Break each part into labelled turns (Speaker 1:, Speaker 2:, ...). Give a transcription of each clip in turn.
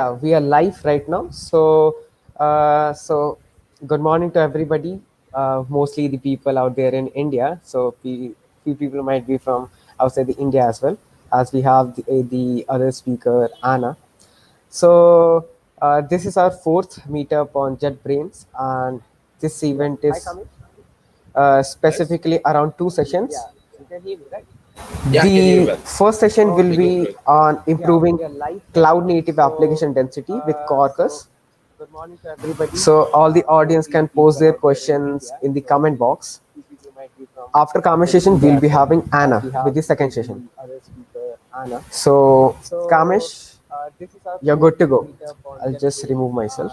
Speaker 1: We are live right now. So good morning to everybody. Mostly the people out there in India. So few people might be from outside the India as well, as we have the other speaker Anna. So this is our fourth meetup on JetBrains, and this event is specifically around two sessions.
Speaker 2: Yeah, I can hear you
Speaker 1: The
Speaker 2: well.
Speaker 1: first session will
Speaker 2: Very good,
Speaker 1: be
Speaker 2: Rohit.
Speaker 1: on improving cloud native application density with Quarkus. So all the audience can post their questions in the comment box. After conversation, we'll be having Anna with the second session. So Kamesh, you're good to go. I'll just remove myself.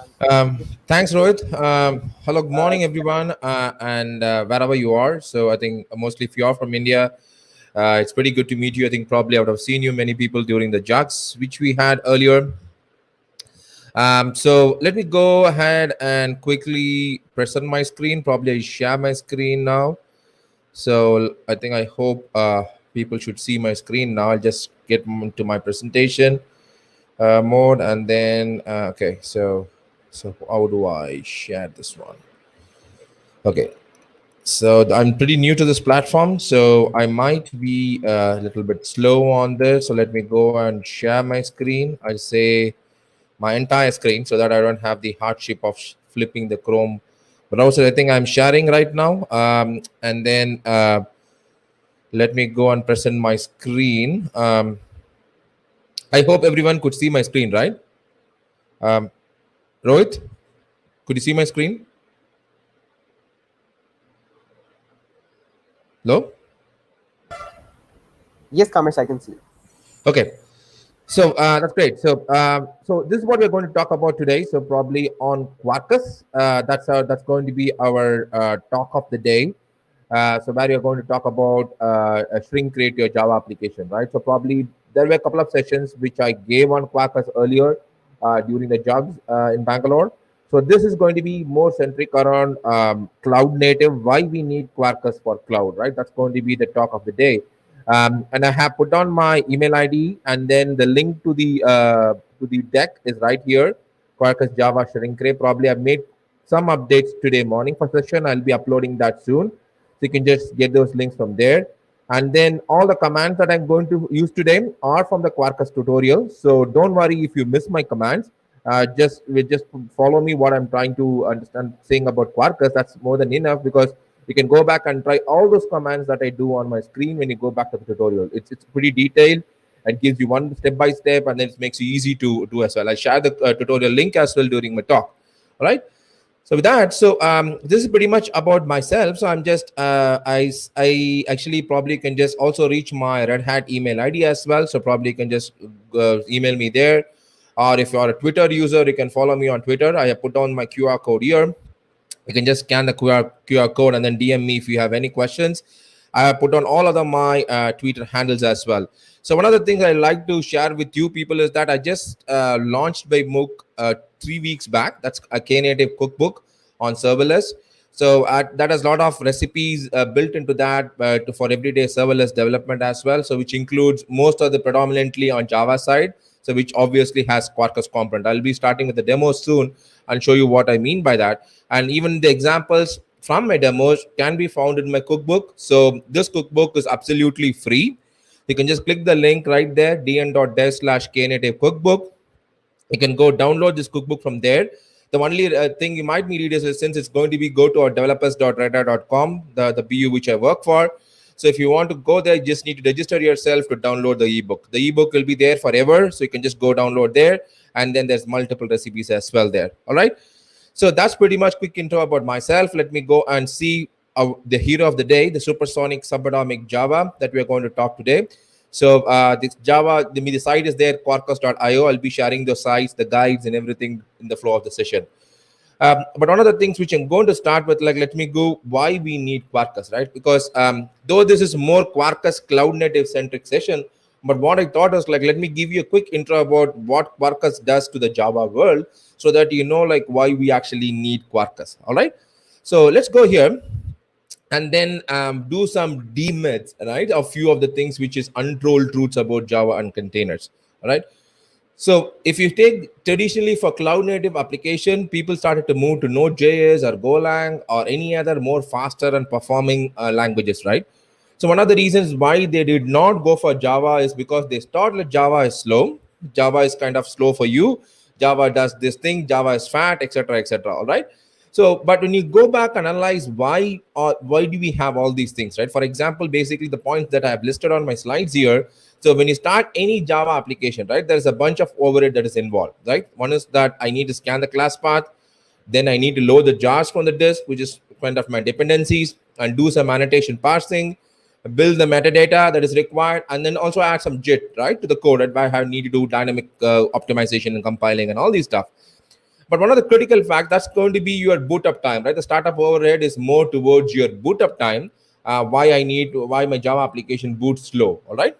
Speaker 2: Thanks, Rohit. Hello, good morning, everyone, and wherever you are. So, I think mostly if you are from India, it's pretty good to meet you. I think probably I would have seen you many people during the jugs which we had earlier. So let me go ahead and quickly present my screen. Probably I share my screen now. So I hope people should see my screen now. I'll just get into my presentation mode, and then okay. So how do I share this one? Okay. So I'm pretty new to this platform, so I might be a little bit slow on this. So let me go and share my screen. I'll say my entire screen so that I don't have the hardship of flipping the Chrome browser. I think I'm sharing right now. And then let me go and present my screen. I hope everyone could see my screen, right? Um, Rohit, could you see my screen? Hello?
Speaker 1: Yes, Kamesh, I can see.
Speaker 2: Okay. So that's great. So this is what we're going to talk about today. So probably on Quarkus. That's going to be our talk of the day. So where you're going to talk about a shrink rate your Java application, right? So probably there were a couple of sessions which I gave on Quarkus earlier during the jobs in Bangalore. So this is going to be more centric around cloud native, why we need Quarkus for cloud, right? That's going to be the talk of the day. And I have put on my email ID, and then the link to the deck is right here. Quarkus Java shrink rate. Probably I've made some updates today morning for session. I'll be uploading that soon. So you can just get those links from there. And then all the commands that I'm going to use today are from the Quarkus tutorial. So don't worry if you miss my commands. Just follow me what I'm trying to understand saying about Quarkus. That's more than enough, because you can go back and try all those commands that I do on my screen when you go back to the tutorial. It's pretty detailed and gives you one step by step, and then it makes you easy to do as well. I share the tutorial link as well during my talk. All right. So with that, this is pretty much about myself. So I'm just I actually probably can just also reach my Red Hat email ID as well. So probably you can just email me there, or if you are a Twitter user, you can follow me on Twitter. I have put on my QR code here. You can just scan the QR code and then DM me if you have any questions. I have put on all of my Twitter handles as well. So one of the things I like to share with you people is that I just launched by MOOC 3 weeks back. That's a Knative cookbook on serverless. So that has a lot of recipes built into that for everyday serverless development as well. So which includes most of the predominantly on Java side. So which obviously has Quarkus component. I'll be starting with the demo soon and show you what I mean by that. And even the examples from my demos can be found in my cookbook. So this cookbook is absolutely free. You can just click the link right there, dn.dev/knative cookbook. You can go download this cookbook from there. The only thing you might need is, since it's going to be, go to our developers.redhat.com, the BU which I work for. So if you want to go there, you just need to register yourself to download the ebook. The ebook will be there forever, so you can just go download there, and then there's multiple recipes as well there. All right. So that's pretty much quick intro about myself. Let me go and see the hero of the day, the supersonic subatomic Java that we are going to talk today. So this Java, the site is there, quarkus.io. I'll be sharing the sites, the guides, and everything in the flow of the session. But one of the things which I'm going to start with, like, let me go why we need Quarkus, right? Because though this is more Quarkus cloud native centric session, but what I thought was, like, let me give you a quick intro about what Quarkus does to the Java world, so that you know, like, why we actually need Quarkus. All right. So let's go here and then do some demyths, right? A few of the things which is untold truths about Java and containers. All right. So if you take traditionally for cloud native application, people started to move to Node.js or Golang or any other more faster and performing languages, right? So one of the reasons why they did not go for Java is because they thought that Java is slow. Java is kind of slow for you. Java does this thing. Java is fat, etc., etc. All right. So, but when you go back and analyze why do we have all these things, right? For example, basically the points that I have listed on my slides here. So when you start any Java application, right, there's a bunch of overhead that is involved, right? One is that I need to scan the class path, then I need to load the jars from the disk, which is kind of my dependencies, and do some annotation parsing, build the metadata that is required, and then also add some JIT, right, to the code that I have need to do dynamic optimization and compiling and all these stuff. But one of the critical facts that's going to be your boot up time, right? The startup overhead is more towards your boot up time. Why my Java application boots slow, all right?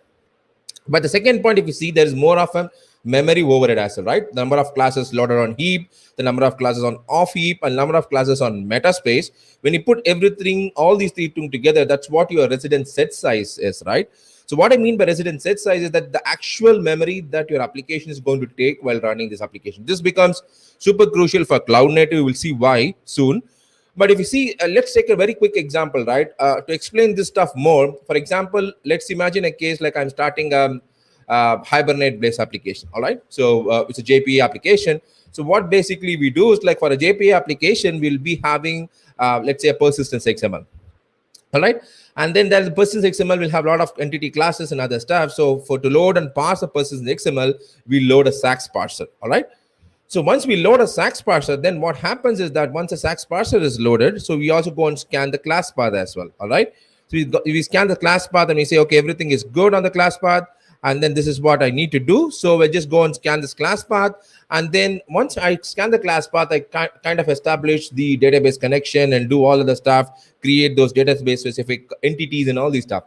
Speaker 2: But the second point, if you see, there is more of a memory overhead as well, right? The number of classes loaded on heap, the number of classes on off heap, and number of classes on meta space. When you put everything, all these three things together, that's what your resident set size is, right? So what I mean by resident set size is that the actual memory that your application is going to take while running this application. This becomes super crucial for cloud native. We'll see why soon. But if you see, let's take a very quick example, right? To explain this stuff more, for example, let's imagine a case like I'm starting Hibernate based application. All right. So it's a JPA application. So what basically we do is like for a JPA application, we'll be having, let's say, a persistence XML. All right. And then there's the persistence XML will have a lot of entity classes and other stuff. So for to load and parse a persistence XML, we load a SAX parser. All right. So once we load a SAX parser, then what happens is that once a SAX parser is loaded, so we also go and scan the class path as well. All right. So we scan the class path and we say, okay, everything is good on the class path. And then this is what I need to do. So we just go and scan this class path. And then once I scan the class path, I kind of establish the database connection and do all of the stuff, create those database specific entities and all these stuff.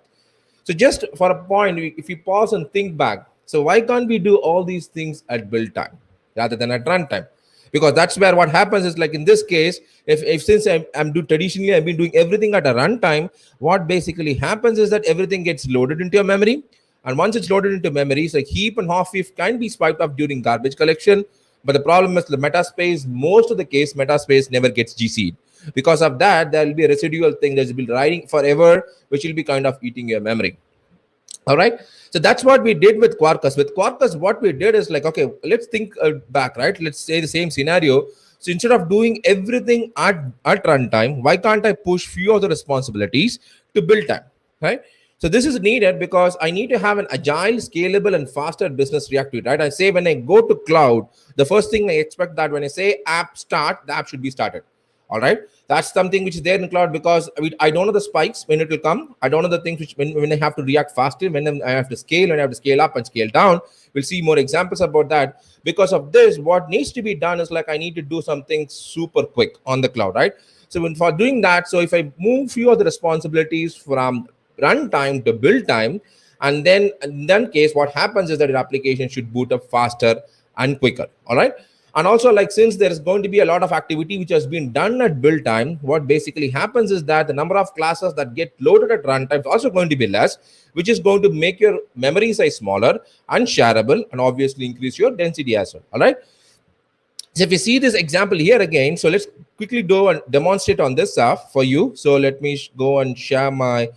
Speaker 2: So just for a point, if you pause and think back, so why can't we do all these things at build time rather than at runtime? Because that's where what happens is like in this case, if since I'm do traditionally I've been doing everything at a runtime, what basically happens is that everything gets loaded into your memory, and once it's loaded into memory, so heap and half heap can be swiped off during garbage collection. But the problem is the metaspace. Most of the case, metaspace never gets GC'd. Because of that, there will be a residual thing that will be riding forever, which will be kind of eating your memory. All right. So that's what we did with Quarkus. With Quarkus, what we did is like, okay, let's think back, right? Let's say the same scenario. So instead of doing everything at runtime, why can't I push few of the responsibilities to build time, right? So this is needed because I need to have an agile, scalable, and faster business reactivity, right? I say when I go to cloud, the first thing I expect that when I say app start, the app should be started. All right. That's something which is there in cloud because I don't know the spikes when it will come. I don't know the things which when I have to react faster, when I have to scale and I have to scale up and scale down. We'll see more examples about that. Because of this, what needs to be done is like I need to do something super quick on the cloud, right? So when for doing that, so if I move few of the responsibilities from runtime to build time, and then in that case, what happens is that your application should boot up faster and quicker. All right. And also, like since there is going to be a lot of activity which has been done at build time, what basically happens is that the number of classes that get loaded at runtime is also going to be less, which is going to make your memory size smaller and shareable, and obviously increase your density as well. All right. So if you see this example here again, so let's quickly go and demonstrate on this stuff for you. So let me go and share my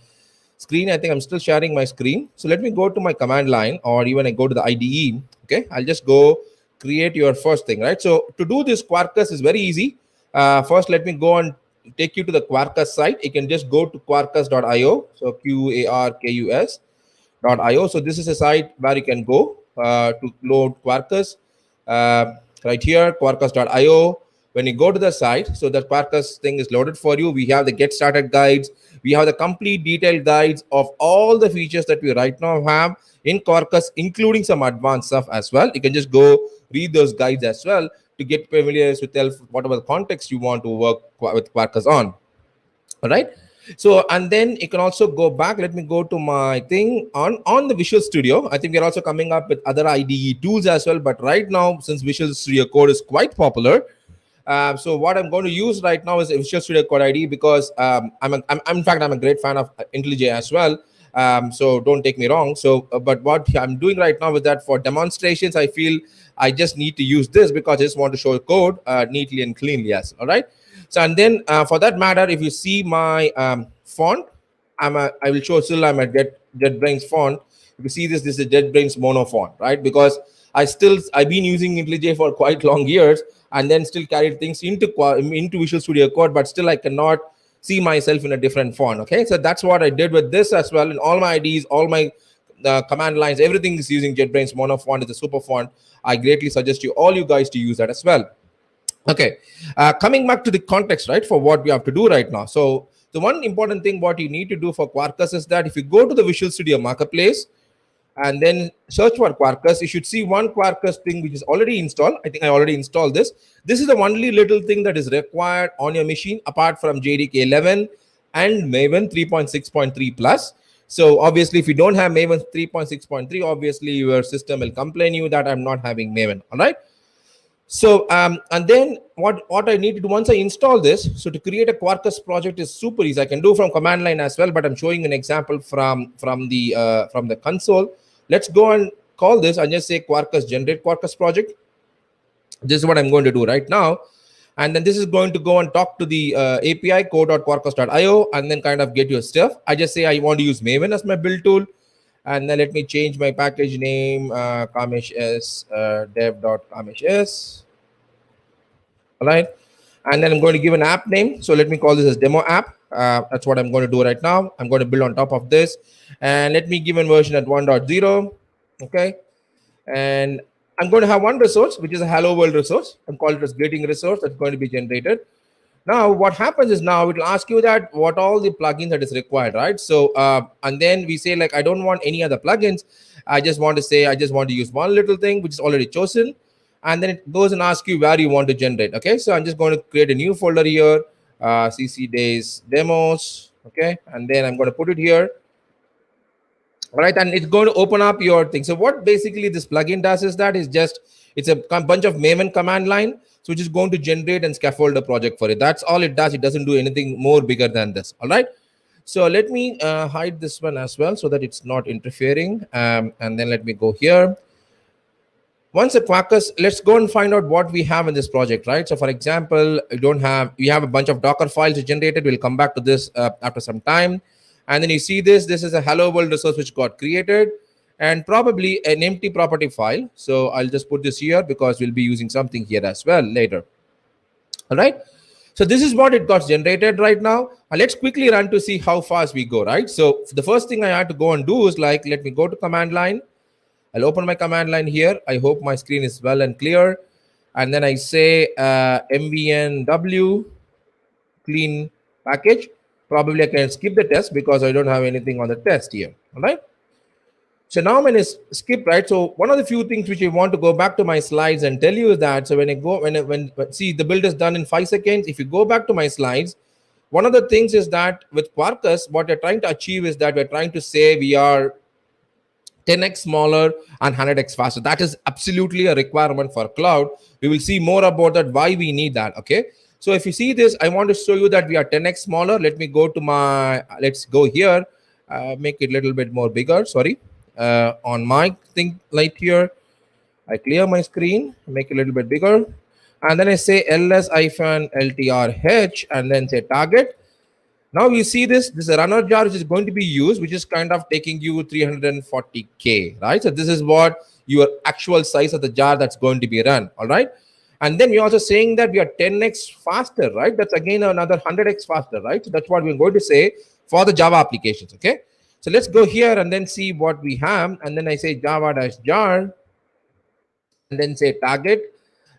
Speaker 2: screen. I think I'm still sharing my screen. So let me go to my command line, or even I go to the IDE. Okay, I'll just go create your first thing, right? So to do this, Quarkus is very easy. First, let me go and take you to the Quarkus site. You can just go to quarkus.io. So QARKUS.io. So this is a site where you can go to load Quarkus. Right here, quarkus.io. When you go to the site, so the Quarkus thing is loaded for you. We have the get started guides. We have the complete detailed guides of all the features that we right now have in Quarkus, including some advanced stuff as well. You can just go read those guides as well to get familiar with whatever the context you want to work with Quarkus on. All right. So, and then you can also go back. Let me go to my thing on the Visual Studio. I think we're also coming up with other IDE tools as well. But right now, since Visual Studio Code is quite popular, so what I'm going to use right now is Visual Studio Code ID because I'm in fact I'm a great fan of IntelliJ as well. So don't take me wrong. So, but what I'm doing right now is that for demonstrations, I feel I just need to use this because I just want to show code neatly and cleanly. Yes, all right. So, and then for that matter, if you see my font, I will show still I'm at JetBrains font. If you see this, this is JetBrains mono font, right? Because I've been using IntelliJ for quite long years, and then still carried things into Visual Studio Code, but still I cannot see myself in a different font. Okay, so that's what I did with this as well. In all my IDs, all my command lines, everything is using JetBrains mono font. Is a super font. I greatly suggest you guys to use that as well. Okay, coming back to the context, right, for what we have to do right now. So the one important thing what you need to do for Quarkus is that if you go to the Visual Studio Marketplace and then search for Quarkus, you should see one Quarkus thing which is already installed. I think I already installed this. This is the only little thing that is required on your machine apart from JDK 11 and Maven 3.6.3 plus. So obviously, if you don't have Maven 3.6.3, obviously your system will complain you that I'm not having Maven. All right. So and then what I need to do once I install this, so to create a Quarkus project is super easy. I can do from command line as well, but I'm showing an example from the console. Let's go and call this and just say Quarkus generate Quarkus project. This is what I'm going to do right now. And then this is going to go and talk to the API code.quarkus.io and then kind of get your stuff. I just say I want to use Maven as my build tool. And then let me change my package name, Kamesh S, dev.kamesh S. All right. And then I'm going to give an app name. So let me call this as demo app. That's what I'm going to do right now. I'm going to build on top of this. And let me give a version at 1.0. Okay. And I'm going to have one resource, which is a hello world resource. I'm calling it as greeting resource that's going to be generated. Now, what happens is now it will ask you that what all the plugins that is required, right? So, and then we say like, I don't want any other plugins. I just want to say, I just want to use one little thing, which is already chosen. And then it goes and asks you where you want to generate. Okay. So I'm just going to create a new folder here, CC days demos. Okay. And then I'm going to put it here. All right, and it's going to open up your thing. So what basically this plugin does is that it's a bunch of Maven command line, so which is going to generate and scaffold a project for it. That's all it does. It doesn't do anything more bigger than this. All right. So let me hide this one as well so that it's not interfering. And then let me go here. Once a Quarkus, let's go and find out what we have in this project, right? So for example, we have a bunch of Docker files generated. We'll come back to this after some time. And then you see this is a hello world resource which got created and probably an empty property file. So I'll just put this here because we'll be using something here as well later. All right. So this is what it got generated right now. And let's quickly run to see how fast we go, right? So the first thing I had to go and do is like, let me go to command line. I'll open my command line here. I hope my screen is well and clear. And then I say mvnw clean package. Probably I can skip the test because I don't have anything on the test here. All right. So now I'm going to skip, right? So one of the few things which I want to go back to my slides and tell you is that, so when see the build is done in 5 seconds. If you go back to my slides, one of the things is that with Quarkus, what we're trying to achieve is that we're trying to say we are 10x smaller and 100x faster. That is absolutely a requirement for cloud. We will see more about that, why we need that. Okay. So if you see this, I want to show you that we are 10x smaller. Let me go to let's go here, make it a little bit more bigger. Sorry. On my thing right here, I clear my screen, make it a little bit bigger. And then I say ls-ltrh and then say target. Now you see this is a runner jar which is going to be used, which is kind of taking you 340K, right? So this is what your actual size of the jar that's going to be run, all right? And then we're also saying that we are 10x faster, right? That's again another 100x faster, right? So that's what we're going to say for the Java applications, okay? So let's go here and then see what we have. And then I say java-jar and then say target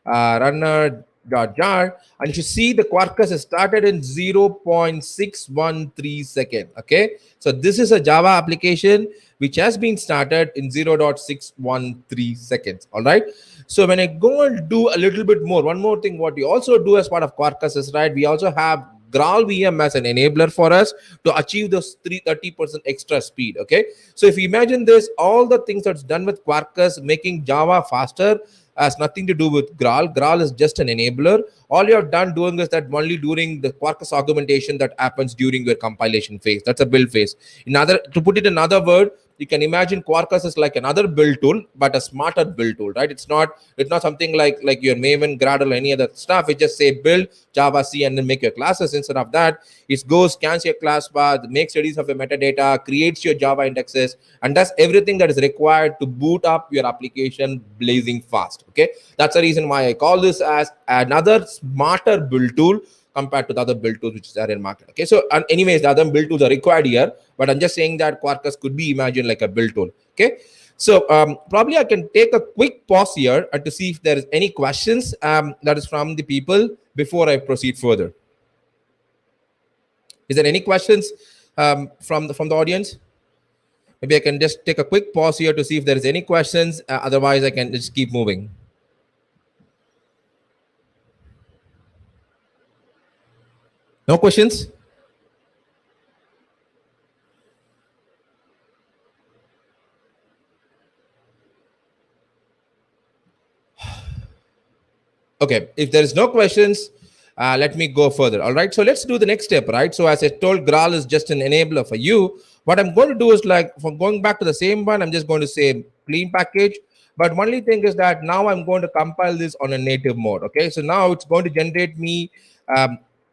Speaker 2: runner.jar, and you see the Quarkus is started in 0.613 second. Okay, so this is a Java application which has been started in 0.613 seconds. All right. So when I go and do a little bit more, one more thing, what we also do as part of Quarkus is, right, we also have Graal VM as an enabler for us to achieve those 30% extra speed. Okay, so if you imagine this, all the things that's done with Quarkus making Java faster, has nothing to do with Graal. Graal is just an enabler. All you have done doing is that only during the Quarkus augmentation that happens during your compilation phase. That's a build phase. To put it in another word, you can imagine Quarkus is like another build tool, but a smarter build tool, right? It's not something like your Maven, Gradle, or any other stuff. It just say build Java C and then make your classes. Instead of that, it goes, scans your class path, makes studies of your metadata, creates your Java indexes, and does everything that is required to boot up your application blazing fast. Okay, that's the reason why I call this as another smarter build tool compared to the other build tools which is there in market. Okay, so and anyways, the other build tools are required here, but I'm just saying that Quarkus could be imagined like a build tool. Okay, so probably I can take a quick pause here to see if there is any questions that is from the people before I proceed further. Is there any questions from the audience? Maybe I can just take a quick pause here to see if there is any questions. Otherwise, I can just keep moving. No questions? Okay, if there is no questions, let me go further. All right, so let's do the next step, right? So as I told, Graal is just an enabler for you. What I'm going to do is, like, from going back to the same one, I'm just going to say clean package. But only thing is that now I'm going to compile this on a native mode. Okay, so now it's going to generate me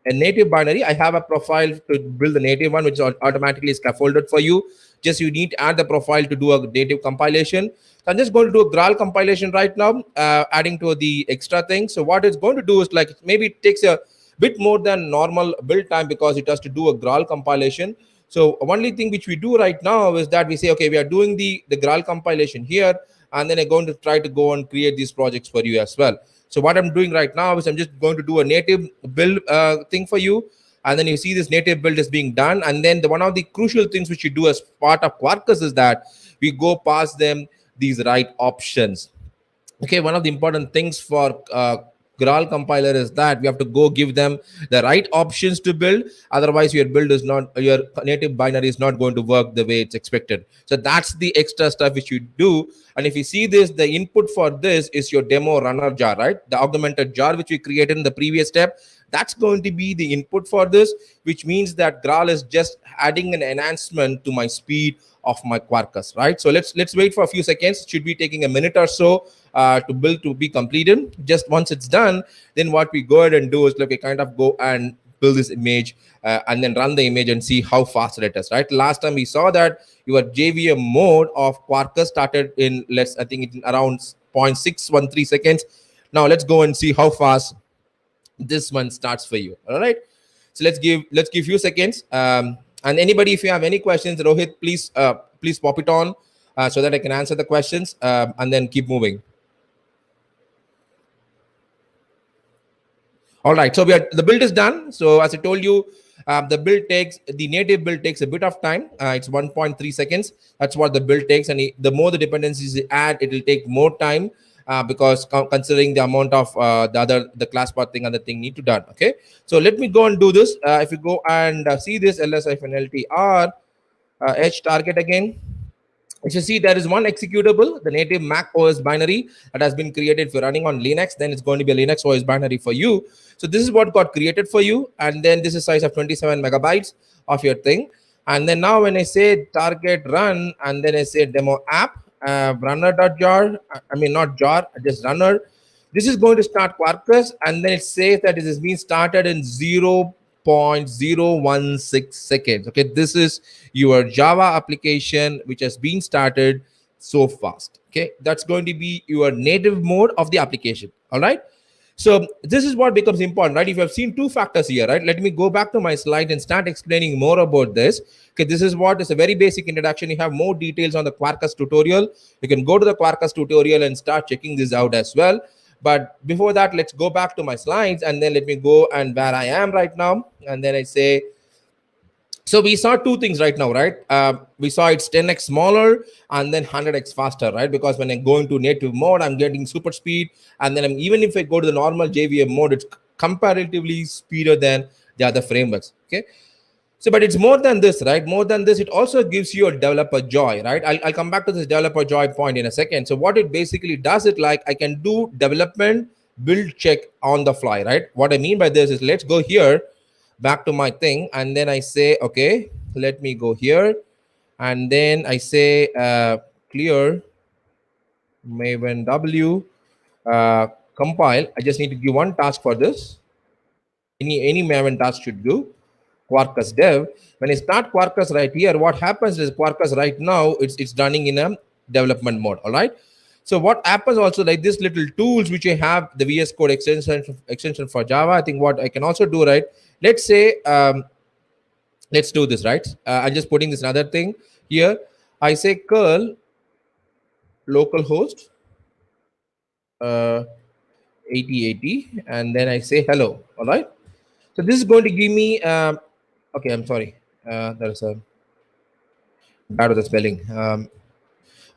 Speaker 2: a native binary. I have a profile to build the native one, which is automatically scaffolded for you. Just you need to add the profile to do a native compilation. So I'm just going to do a Graal compilation right now, adding to the extra thing. So what it's going to do is, like, maybe it takes a bit more than normal build time because it has to do a Graal compilation. So only thing which we do right now is that we say, okay, we are doing the Graal compilation here, and then I'm going to try to go and create these projects for you as well. So what I'm doing right now is I'm just going to do a native build thing for you. And then you see this native build is being done. And then one of the crucial things which you do as part of Quarkus is that we go past them these right options. Okay, one of the important things for Graal compiler is that we have to go give them the right options to build. Otherwise, your native binary is not going to work the way it's expected. So that's the extra stuff which you do. And if you see this, the input for this is your demo runner jar, right? The augmented jar which we created in the previous step. That's going to be the input for this, which means that Graal is just adding an enhancement to my speed of my Quarkus, right? So let's wait for a few seconds. It should be taking a minute or so to build to be completed. Just once it's done, then what we go ahead and do is, like, we kind of go and build this image and then run the image and see how fast it is, right? Last time we saw that your JVM mode of Quarkus started in I think it's around 0.613 seconds. Now let's go and see how fast this one starts for you. All right, so let's give few seconds, and anybody, if you have any questions, Rohit, please pop it on so that I can answer the questions, and then keep moving. All right, so the build is done. So as I told you, the native build takes a bit of time. It's 1.3 seconds. That's what the build takes, and the more the dependencies you add, it will take more time. Because considering the amount of the class path thing and the thing need to done. Okay, so let me go and do this. If you go and see this ls-ltr h target again, as you see, there is one executable, the native Mac OS binary that has been created. If you're running on Linux, then it's going to be a Linux OS binary for you. So this is what got created for you, and then this is size of 27 megabytes of your thing. And then now when I say target run, and then I say demo app runner.jar, I mean not jar, just runner. This is going to start Quarkus, and then it says that it has been started in 0.016 seconds. Okay, this is your Java application which has been started so fast. Okay, that's going to be your native mode of the application. All right. So this is what becomes important, right? If you have seen two factors here, right? Let me go back to my slide and start explaining more about this. Okay, this is what is a very basic introduction. You have more details on the Quarkus tutorial. You can go to the Quarkus tutorial and start checking this out as well. But before that, let's go back to my slides, and then let me go and where I am right now. And then I say, so we saw two things right now, right? We saw it's 10x smaller and then 100x faster, right? Because when I go into native mode, I'm getting super speed. And then even if I go to the normal JVM mode, it's comparatively speedier than the other frameworks, okay? So, but it's more than this, right? More than this, it also gives you a developer joy, right? I'll come back to this developer joy point in a second. So, what it basically does, it like I can do development, build, check on the fly, right? What I mean by this is, let's go here, back to my thing, and then I say, okay, let me go here, and then I say clear Maven W, compile. I just need to give one task for this. Any Maven task should do. Quarkus dev. When I start Quarkus right here, what happens is Quarkus right now it's running in a development mode. All right. So what happens also, like this little tools which I have, the VS Code extension for Java. I think what I can also do, right? Let's say let's do this, right? I'm just putting this another thing here. I say curl localhost uh, 8080, and then I say hello. All right. So this is going to give me. Okay, I'm sorry. There's a bad with the spelling.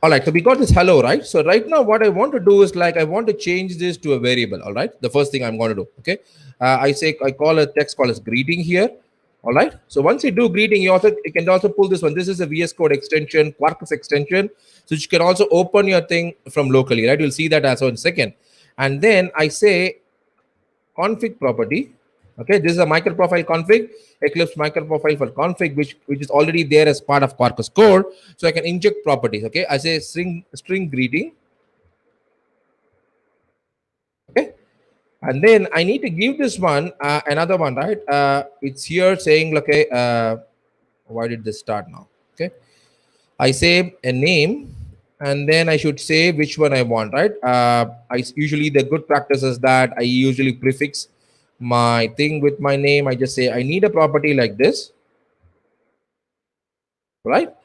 Speaker 2: All right, so we got this hello, right? So right now, what I want to do is like I want to change this to a variable. All right, the first thing I'm going to do. Okay, I call a text call as greeting here. All right. So once you do greeting, you can also pull this one. This is a VS Code extension, Quarkus extension. So you can also open your thing from locally, right? You'll see that as well in a second. And then I say config property. Okay, this is a micro profile config, Eclipse micro profile for config, which is already there as part of Quarkus core. So I can inject properties. Okay, I say string greeting. Okay, and then I need to give this one another one, right? It's here saying, okay, why did this start now? Okay, I say a name, and then I should say which one I want, right? I usually the good practice is that I usually prefix my thing with my name. I just say I need a property like this, right?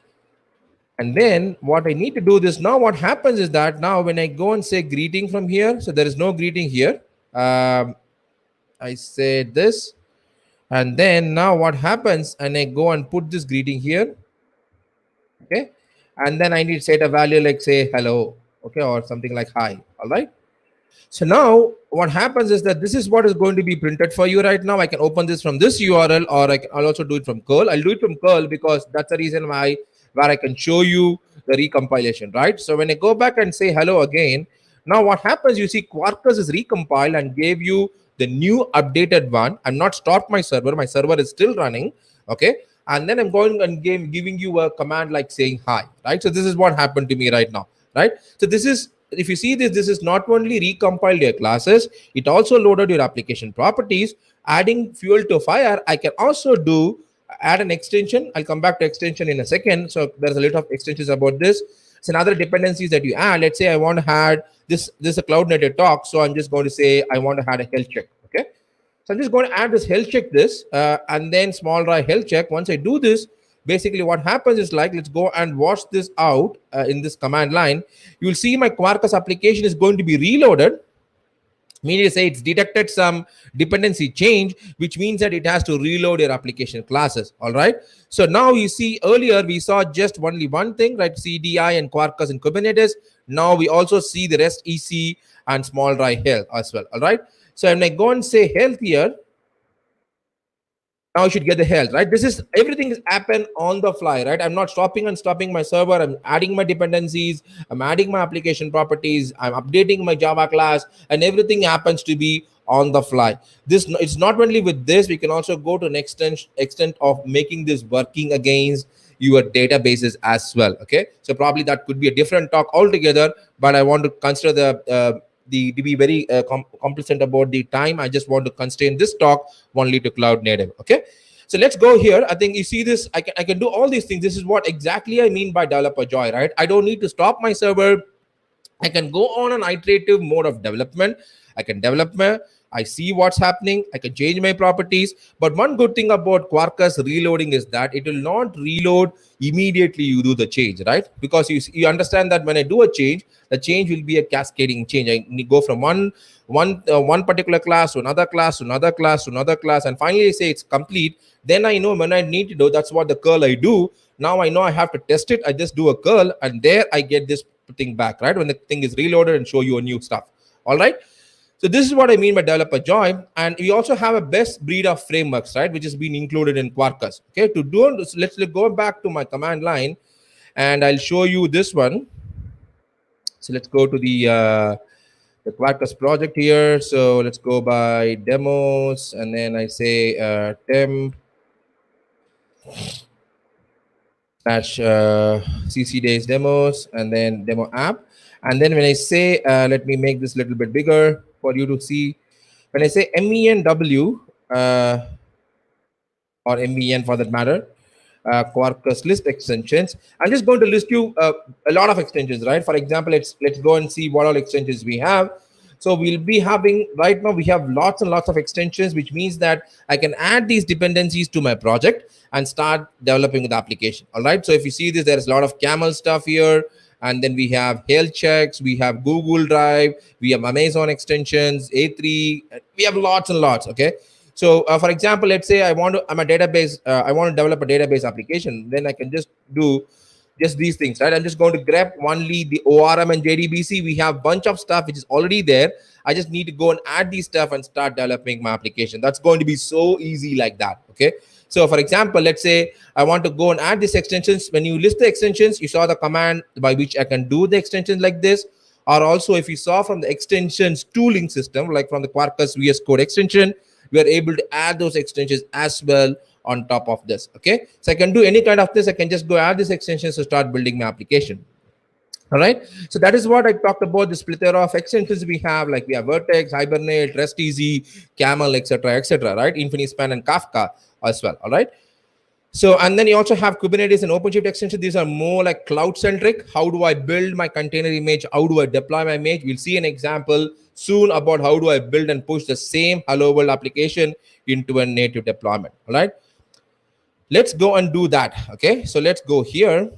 Speaker 2: And then what I need to do this now, what happens is that now when I go and say greeting from here, so there is no greeting here. I say this, and then now what happens, and I go and put this greeting here, okay, and then I need to set a value like say hello, okay, or something like hi. All right. So now what happens is that this is what is going to be printed for you right now. I can open this from this URL, or I'll also do it from curl. I'll do it from curl because that's the reason why where I can show you the recompilation, right? So when I go back and say hello again, now what happens, you see Quarkus is recompiled and gave you the new updated one. I'm not stopped my server. My server is still running, okay? And then I'm going and giving you a command like saying hi, right? So this is what happened to me right now, right? So this is, if you see this is not only recompiled your classes, it also loaded your application properties. Adding fuel to fire, I can also do add an extension. I'll come back to extension in a second. So there's a lot of extensions about this. So another dependencies that you add, let's say I want to add this is a cloud native talk, so I'm just going to say I want to add a health check. Okay, so I'm just going to add this health check this and then small y health check. Once I do this, basically what happens is like, let's go and watch this out in this command line. You will see my Quarkus application is going to be reloaded, meaning to say it's detected some dependency change, which means that it has to reload your application classes. All right. So now you see earlier we saw just only one thing, right? CDI and Quarkus and Kubernetes. Now we also see the REST EC and small y health as well. All right. So when I go and say health here, now I should get the health, right? This is everything is happen on the fly, right? I'm not stopping my server. I'm adding my dependencies. I'm adding my application properties. I'm updating my Java class, and everything happens to be on the fly. This it's not only with this. We can also go to an extent of making this working against your databases as well. Okay, so probably that could be a different talk altogether. But I want to consider the to be very complacent about the time. I just want to constrain this talk only to cloud native. Okay, so let's go here. I think you see this. I can do all these things. This is what exactly I mean by developer joy, right? I don't need to stop my server. I can go on an iterative mode of development. I can develop I see what's happening. I can change my properties. But one good thing about Quarkus reloading is that it will not reload immediately you do the change, right? Because you understand that when I do a change, the change will be a cascading change. I go from one particular class to another class to another class to another class, and finally I say it's complete. Then I know when I need to do, that's what the curl I do. Now I know I have to test it. I just do a curl, and there I get this thing back, right? When the thing is reloaded and show you a new stuff. All right. So this is what I mean by developer joy. And we also have a best breed of frameworks, right, which has been included in Quarkus. Okay, to do this, let's go back to my command line, and I'll show you this one. So let's go to the Quarkus project here. So let's go by demos, and then I say temp slash cc days demos, and then demo app. And then when I say, let me make this a little bit bigger for you to see. When I say menw, uh, or MEN for that matter, Quarkus list extensions. I'm just going to list you a lot of extensions, right? For example, let's go and see what all extensions we have. So we'll be having, right now we have lots and lots of extensions, which means that I can add these dependencies to my project and start developing the application. All right. So if you see this, there's a lot of camel stuff here. And then we have health checks, we have Google Drive, we have Amazon extensions, A3, we have lots and lots. Okay. So, for example, let's say I'm a database, I want to develop a database application. Then I can just do just these things, right? I'm just going to grab only the ORM and JDBC. We have a bunch of stuff which is already there. I just need to go and add these stuff and start developing my application. That's going to be so easy like that. Okay. So, for example, let's say I want to go and add these extensions. When you list the extensions, you saw the command by which I can do the extensions like this. Or also, if you saw from the extensions tooling system, like from the Quarkus VS Code extension, we are able to add those extensions as well on top of this. Okay, so I can do any kind of this. I can just go add these extensions to start building my application. All right, so that is what I talked about, this plethora of extensions we have. Like we have Vertex, Hibernate, Rest Easy, Camel, etc., right? Infinispan and Kafka as well. All right. So, and then you also have Kubernetes and OpenShift extension. These are more like cloud centric. How do I build my container image? How do I deploy my image? We'll see an example soon about how do I build and push the same Hello World application into a native deployment. All right. Let's go and do that. Okay. So let's go here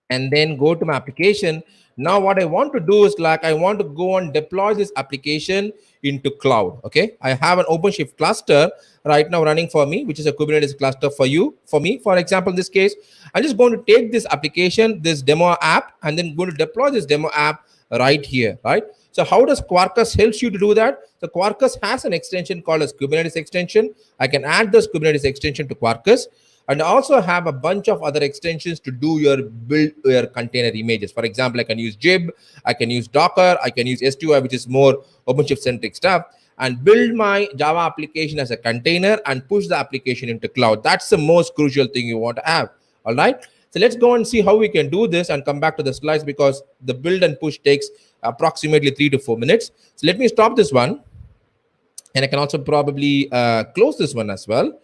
Speaker 2: and then go to my application. Now what I want to do is, like, I want to go and deploy this application into cloud. Okay, I have an OpenShift cluster right now running for me, which is a Kubernetes cluster for you. For me, for example, in this case, I'm just going to take this application, this demo app, and then going to deploy this demo app right here, right? So how does Quarkus helps you to do that? So Quarkus has an extension called as Kubernetes extension. I can add this Kubernetes extension to Quarkus, and also have a bunch of other extensions to do your build your container images. For example, I can use Jib, I can use Docker, I can use S2I, which is more OpenShift centric stuff, and build my Java application as a container and push the application into cloud. That's the most crucial thing you want to have. All right. So let's go and see how we can do this and come back to the slides, because the build and push takes approximately 3 to 4 minutes. So let me stop this one, and I can also probably close this one as well.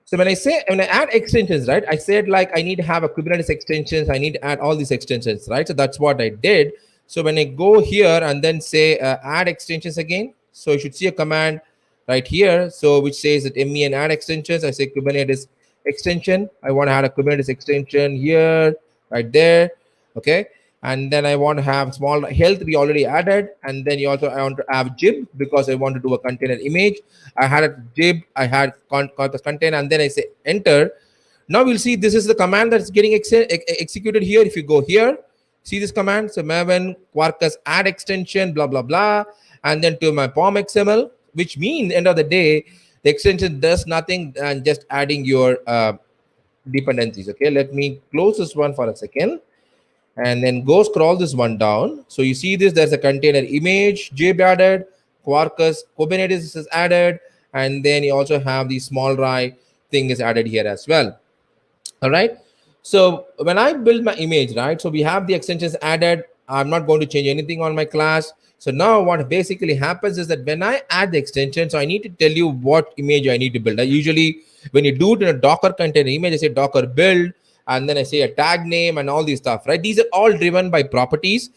Speaker 2: So when I add extensions, right, I said like I need to have a Kubernetes extensions. I need to add all these extensions, right? So that's what I did. So when I go here and then say add extensions again, so you should see a command right here. So which says that me and add extensions. I say Kubernetes extension. I want to add a Kubernetes extension here, right there. Okay. And then I want to have small health we already added. And then I want to have Jib because I want to do a container image. I had a Jib, I had container, and then I say enter. Now we'll see this is the command that's getting executed here. If you go here, see this command. So Maven Quarkus add extension, blah, blah, blah. And then to my POM XML, which means end of the day, the extension does nothing and just adding your dependencies. Okay, let me close this one for a second. And then go scroll this one down. So you see this, there's a container image, Jib added, Quarkus, Kubernetes is added, and then you also have the small RAI thing is added here as well. All right. So when I build my image, right, so we have the extensions added. I'm not going to change anything on my class. So now what basically happens is that when I add the extension, so I need to tell you what image I need to build. I usually, when you do it in a Docker container image, I say Docker build, and then I say a tag name and all these stuff, right? These are all driven by properties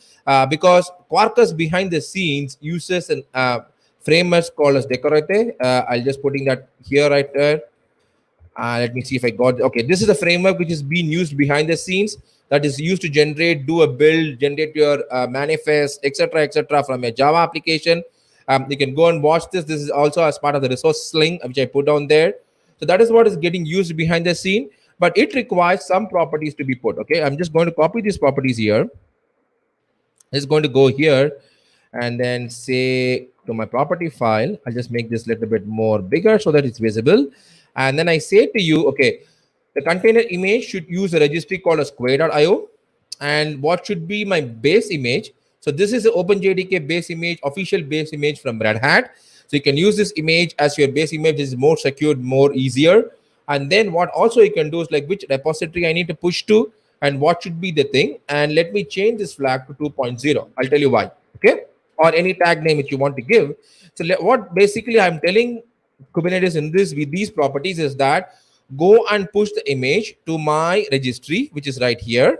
Speaker 2: because Quarkus behind the scenes uses an framework called as Decorate. I'll just putting that here right there. Let me see if I got, okay, this is a framework which is being used behind the scenes that is used to do a build, generate your manifest, etc., from a Java application. You can go and watch this. This is also as part of the resource link which I put down there. So that is what is getting used behind the scene, but it requires some properties to be put. Okay, I'm just going to copy these properties here. It's going to go here, and then say to my property file, I'll just make this a little bit more bigger so that it's visible. And then I say to you, okay, the container image should use a registry called a square.io. And what should be my base image? So this is the OpenJDK base image, official base image from Red Hat. So you can use this image as your base image. This is more secured, more easier. And then what also you can do is like which repository I need to push to and what should be the thing. And let me change this flag to 2.0. I'll tell you why. Okay. Or any tag name which you want to give. So what basically I'm telling Kubernetes in this with these properties is that go and push the image to my registry, which is right here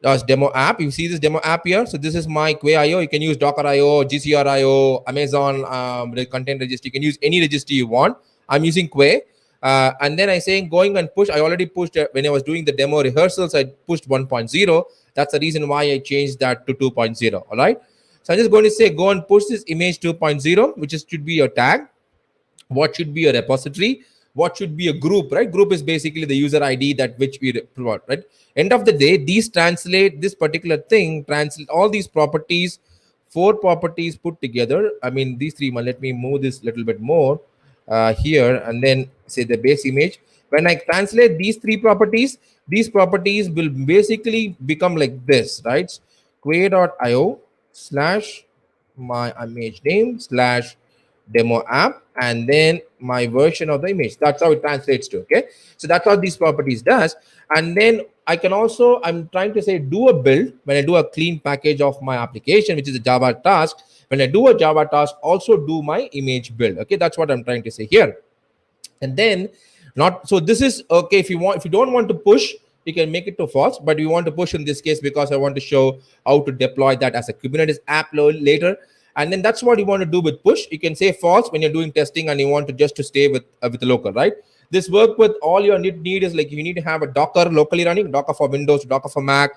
Speaker 2: as demo app. You see this demo app here. So this is my Quay.io. You can use Docker.io, GCR.io, Amazon the content registry. You can use any registry you want. I'm using Quay. And then I saying going and push. I already pushed when I was doing the demo rehearsals. I pushed 1.0. That's the reason why I changed that to 2.0. All right. So I'm just going to say go and push this image 2.0, which is should be your tag. What should be a repository, what should be a group, right? Group is basically the user ID that which we provide, right? End of the day, these translate this particular thing, translate all these properties, four properties put together. I mean these three. Let me move this a little bit more here, and then say the base image. When I translate these properties will basically become like this, right? Quay.io slash my image name slash demo app, and then my version of the image. That's how it translates to. Okay, so that's how these properties does. And then I can also, I'm trying to say do a build when I do a clean package of my application, which is a Java task. When I do a Java task, also do my image build. Okay, that's what I'm trying to say here. And then not, so this is okay. If you don't want to push, you can make it to false, but we want to push in this case because I want to show how to deploy that as a Kubernetes app later. And then that's what you want to do with push. You can say false when you're doing testing and you want to just to stay with the local, right? This work with all your need is like you need to have a Docker locally running, Docker for Windows, Docker for Mac,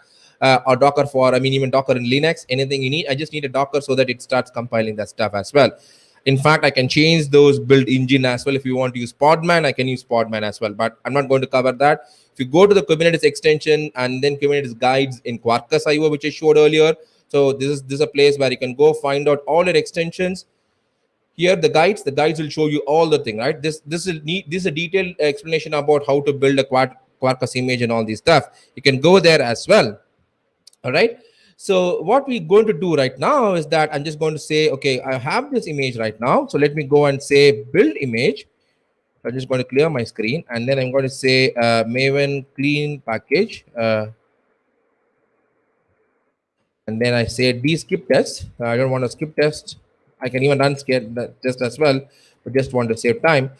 Speaker 2: or Docker for, I mean, even Docker in Linux, anything you need. I just need a Docker so that it starts compiling that stuff as well. In fact, I can change those build engine as well. If you want to use Podman, I can use Podman as well, but I'm not going to cover that. If you go to the Kubernetes extension and then Kubernetes guides in Quarkus IO, which I showed earlier, so this is a place where you can go find out all your extensions. Here, the guides will show you all the thing, right? This is a detailed explanation about how to build a Quarkus image and all this stuff. You can go there as well. All right. So what we're going to do right now is that I'm just going to say, okay, I have this image right now. So let me go and say build image. I'm just going to clear my screen, and then I'm going to say Maven clean package. And then I say skip test. I don't want to skip test. I can even run test as well, but just want to save time.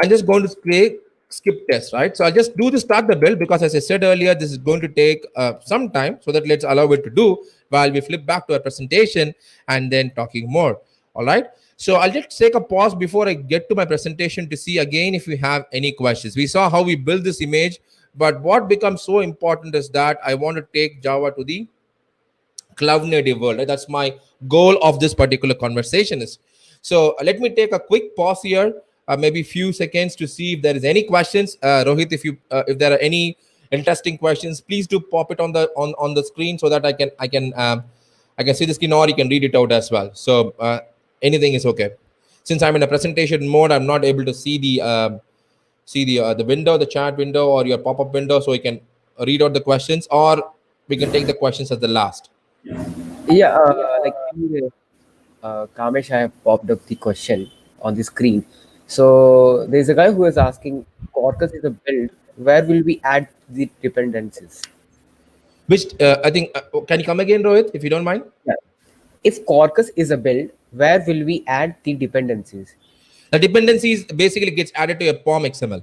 Speaker 2: I'm just going to create skip test, right? So I'll just do the start the build because as I said earlier, this is going to take some time, so that let's allow it to do while we flip back to our presentation and then talking more. All right. So I'll just take a pause before I get to my presentation to see again if we have any questions. We saw how we build this image, but what becomes so important is that I want to take Java to the cloud native world, right? That's my goal of this particular conversation is. So let me take a quick pause here, maybe few seconds to see if there is any questions. Rohit, if there are any interesting questions, please do pop it on the screen so that I can see the screen, or you can read it out as well. So anything is okay. Since I'm in a presentation mode, I'm not able to see the window, the chat window, or your pop-up window, so you can read out the questions, or we can take the questions at the last.
Speaker 1: Yeah, Kamesh, I have popped up the question on the screen. So there's a guy who is asking, Quarkus is a build. Where will we add the dependencies?
Speaker 2: Which I think, can you come again, Rohit, if you don't mind?
Speaker 1: Yeah. If Quarkus is a build, where will we add the dependencies?
Speaker 2: The dependencies basically gets added to your POM XML.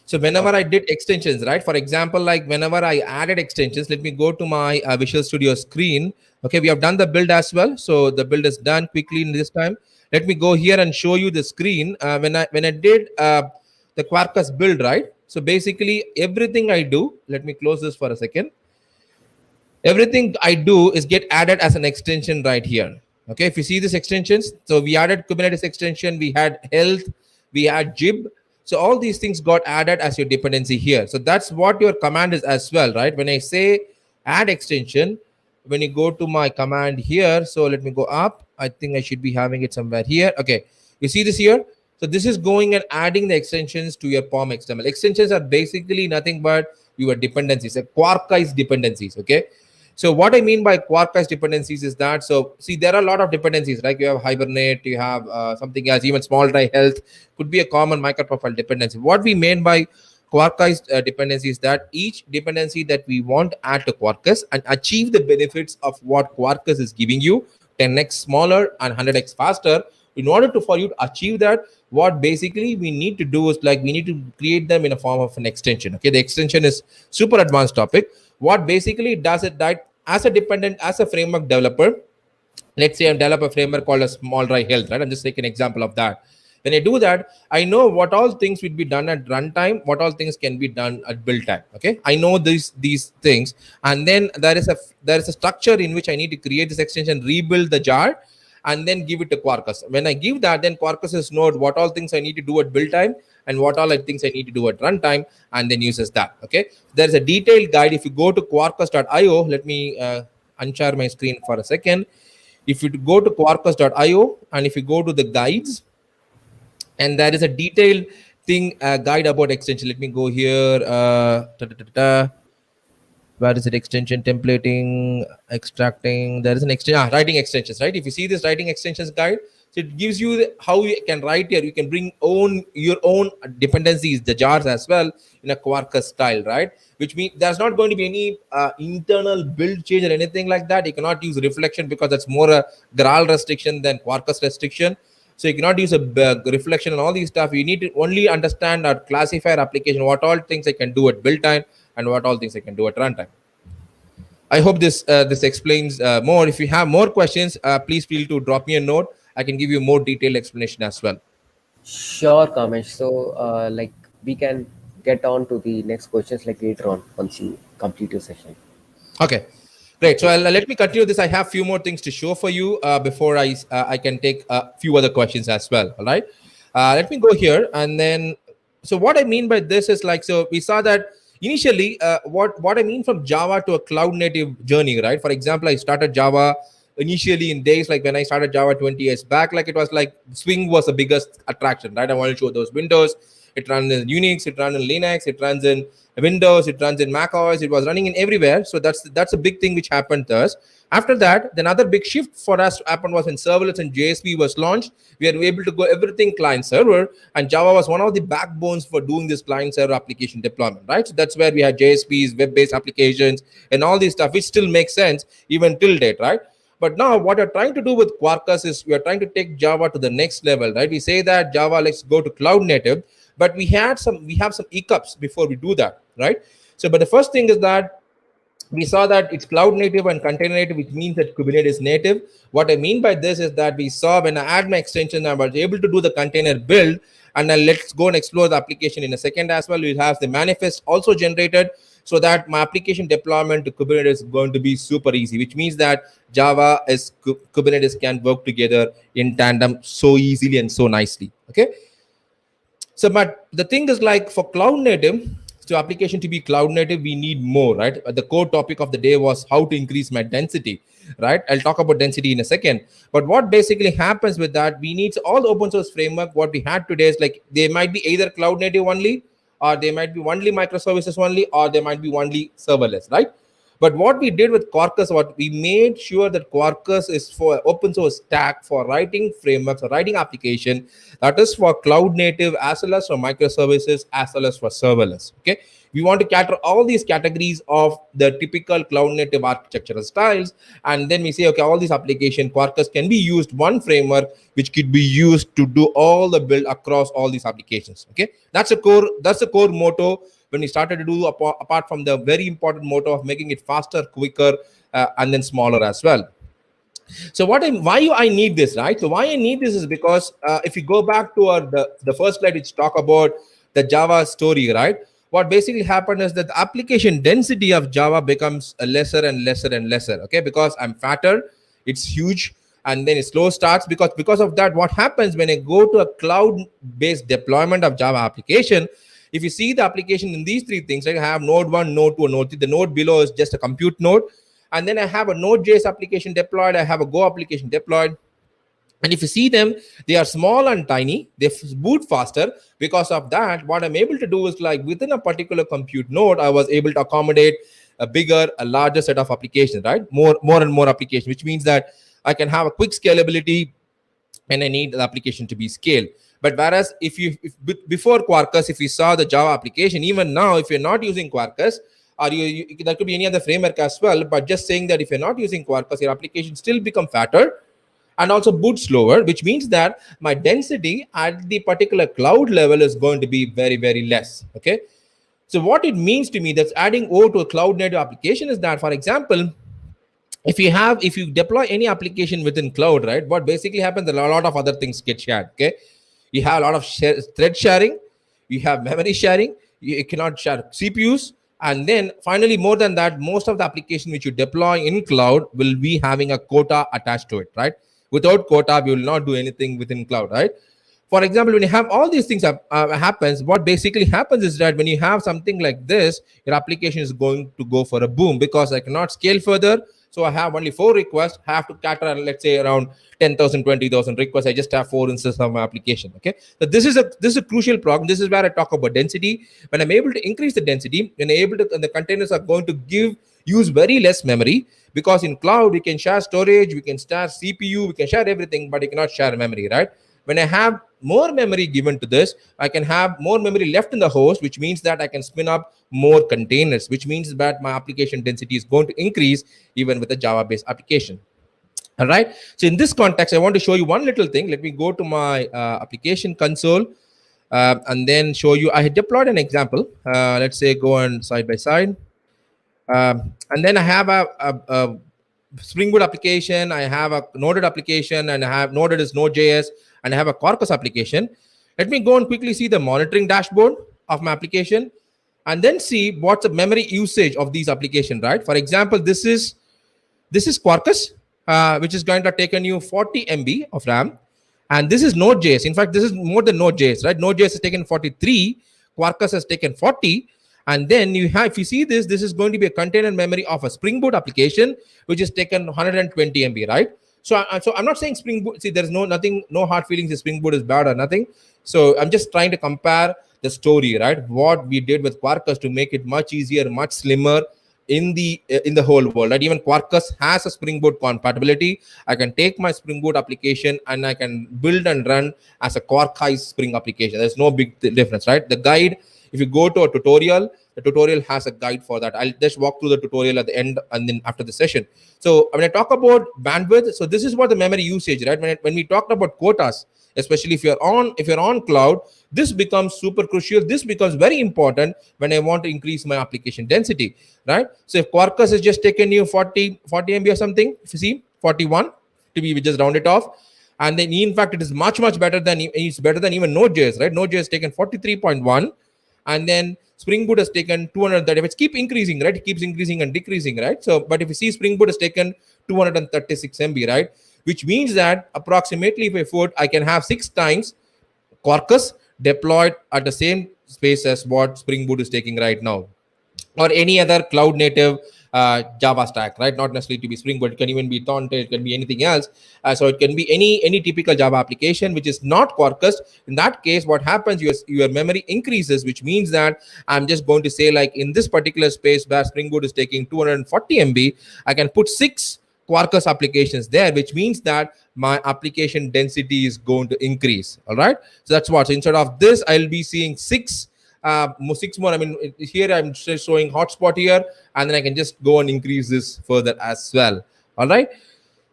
Speaker 2: So whenever
Speaker 1: Okay.
Speaker 2: I did extensions, right? For example, like whenever I added extensions, let me go to my Visual Studio screen. Okay, we have done the build as well. So the build is done quickly in this time. Let me go here and show you the screen. When I did the Quarkus build, right? So basically everything I do, let me close this for a second. Everything I do is get added as an extension right here. Okay, if you see these extensions, so we added Kubernetes extension, we had health, we had jib. So all these things got added as your dependency here. So that's what your command is as well, right? When I say add extension, when you go to my command here, so let me go up. I think I should be having it somewhere here. Okay, you see this here. So this is going and adding the extensions to your POM XML. Extensions are basically nothing but your dependencies, a Quarkus dependencies. Okay, so what I mean by Quarkus dependencies is that, so see, there are a lot of dependencies, like you have Hibernate, you have something else, even small try health could be a common microprofile dependency. What we mean by Quarkus dependency is that each dependency that we want to add to Quarkus and achieve the benefits of what Quarkus is giving you, 10x smaller and 100x faster. In order to for you to achieve that, what basically we need to do is, like, we need to create them in a form of an extension. Okay, the extension is super advanced topic. What basically does it that as a dependent, as a framework developer, let's say I develop a framework called a small dry health, right? I'm just taking an example of that. When I do that, I know what all things will be done at runtime, what all things can be done at build time. Okay, I know these things, and then there is a structure in which I need to create this extension, rebuild the jar, and then give it to Quarkus. When I give that, then Quarkus is know what all things I need to do at build time and what all things I need to do at runtime, and then uses that. Okay, there's a detailed guide. If you go to quarkus.io, let me unshare my screen for a second. If you go to quarkus.io and if you go to the guides, and there is a detailed thing, guide about extension. Let me go here. Where is it? Extension templating, extracting. There is an extension, writing extensions, right? If you see this writing extensions guide, so it gives you how you can write here. You can bring your own dependencies, the jars as well, in a Quarkus style, right? Which means there's not going to be any internal build change or anything like that. You cannot use reflection because that's more a Graal restriction than Quarkus restriction. So you cannot use a reflection and all these stuff. You need to only understand our classifier application, what all things I can do at build time and what all things I can do at runtime. I hope this explains more. If you have more questions, please feel to drop me a note. I can give you more detailed explanation as well.
Speaker 1: Sure, Kamesh. So, like, we can get on to the next questions like later on once you complete your session.
Speaker 2: Okay, great. So let me continue this. I have few more things to show for you before I can take a few other questions as well. All right. Let me go here and then. So what I mean by this is, like, so we saw that initially what I mean from Java to a cloud native journey, right? For example, I started Java initially in days like when I started Java 20 years back. Like, it was like Swing was the biggest attraction, right? I want to show those windows. It runs in Unix, it runs in Linux, it runs in Windows, it runs in Mac OS. It was running in everywhere. So that's a big thing which happened to us. After that, the another big shift for us happened was when serverless and JSP was launched. We were able to go everything client server, and Java was one of the backbones for doing this client server application deployment, right? So that's where we had JSPs, web-based applications, and all these stuff, which still makes sense even till date, right? But now what we're trying to do with Quarkus is we are trying to take Java to the next level, right? We say that Java, let's go to cloud native, but we have some hiccups before we do that, right? So, but the first thing is that we saw that it's cloud native and container native, which means that Kubernetes is native. What I mean by this is that we saw when I add my extension, I was able to do the container build. And then let's go and explore the application in a second as well. We'll have the manifest also generated, so that my application deployment to Kubernetes is going to be super easy, which means that Java is Kubernetes can work together in tandem so easily and so nicely. Okay. So, but the thing is, like, for cloud native, so application to be cloud native, we need more, right? The core topic of the day was how to increase my density, right? I'll talk about density in a second. But what basically happens with that, we need all the open source framework. What we had today is, like, they might be either cloud native only, or they might be only microservices only, or they might be only serverless, right? But what we did with Quarkus, what we made sure that Quarkus is for open source stack for writing frameworks or writing application, that is for cloud native as well as for microservices as well as for serverless. Okay, we want to cater all these categories of the typical cloud native architectural styles, and then we say, okay, all these application Quarkus can be used one framework which could be used to do all the build across all these applications. Okay, that's the core motto when we started to do, apart from the very important motto of making it faster, quicker, and then smaller as well. So why I need this, right? So why I need this is because if you go back to the first slide, which talk about the Java story, right? What basically happened is that the application density of Java becomes lesser and lesser and lesser. Okay, because I'm fatter, it's huge, and then it slow starts. Because of that, what happens when I go to a cloud-based deployment of Java application? If you see the application in these three things, like I have node 1, node 2, and node 3. The node below is just a compute node, and then I have a Node.js application deployed, I have a Go application deployed. And if you see them, they are small and tiny, they boot faster. Because of that, what I'm able to do is, like, within a particular compute node, I was able to accommodate a larger set of applications, right? More and more applications, which means that I can have a quick scalability, and I need the application to be scaled. But whereas if before Quarkus, if you saw the Java application, even now, if you're not using Quarkus, or there could be any other framework as well, but just saying that if you're not using Quarkus, your application still become fatter and also boot slower, which means that my density at the particular cloud level is going to be very, very less. Okay. So what it means to me, that's adding O to a cloud native application, is that, for example, if you deploy any application within cloud, right, what basically happens, a lot of other things get shared. Okay. You have a lot of thread sharing, you have memory sharing, you cannot share CPUs, and then finally, more than that, most of the application which you deploy in cloud will be having a quota attached to it, right? Without quota, we will not do anything within cloud, right? For example, when you have all these things happens, what basically happens is that when you have something like this, your application is going to go for a boom, because I cannot scale further. So I have only 4 requests. I have to cater, let's say, around 10,000, 20,000 requests. I just have 4 instances of my application. Okay. So this is a crucial problem. This is where I talk about density. When I'm able to increase the density, when I'm able to, and the containers are going to use very less memory, because in cloud we can share storage, we can share CPU, we can share everything, but you cannot share memory, right? When I have more memory given to this, I can have more memory left in the host, which means that I can spin up more containers, which means that my application density is going to increase even with a Java based application. All right. So in this context, I want to show you one little thing. Let me go to my application console, and then show you. I had deployed an example. Let's say go on side by side. And then I have a Spring Boot application, I have a Noded application, and I have Noded is Node.js, and I have a Quarkus application. Let me go and quickly see the monitoring dashboard of my application, and then see what's the memory usage of these applications, right? For example, this is Quarkus, which is going to take you 40 MB of RAM, and this is Node.js. In fact, this is more than Node.js, right? Node.js has taken 43, Quarkus has taken 40, and then you have, if you see this is going to be a container memory of a Spring Boot application, which is taken 120 MB, right? So I'm not saying Spring Boot. See, there's no hard feelings. The Spring Boot is bad or nothing. So I'm just trying to compare the story, right? What we did with Quarkus to make it much easier, much slimmer, in the whole world, right? Even Quarkus has a Spring Boot compatibility. I can take my Spring Boot application and I can build and run as a Quarkus Spring application. There's no big difference, right? The guide, if you go to a tutorial, the tutorial has a guide for that. I'll just walk through the tutorial at the end and then after the session. So when I talk about bandwidth, so this is what the memory usage, right? When we talked about quotas, especially if you're on cloud, this becomes super crucial. This becomes very important when I want to increase my application density, right? So if Quarkus has just taken you 40 MB or something, if you see 41 to be, we just round it off, and then in fact it is much better than, it's better than even Node.js, right? Node.js has taken 43.1, and then Spring Boot has taken 230. It's keep increasing, right? It keeps increasing and decreasing, right? So, but if you see Spring Boot has taken 236 MB, right? Which means that approximately, if I put, I can have 6 times Quarkus deployed at the same space as what Spring Boot is taking right now, or any other cloud native Java stack, right? Not necessarily to be Spring Boot. It can even be Untold. It can be anything else. So it can be any typical Java application which is not Quarkus. In that case, what happens? Your memory increases, which means that I'm just going to say, like, in this particular space where Spring Boot is taking 240 MB, I can put 6 Quarkus applications there, which means that my application density is going to increase. All right. So that's what. So instead of this, I'll be seeing 6 more. I mean, here I'm just showing hotspot here, and then I can just go and increase this further as well. All right.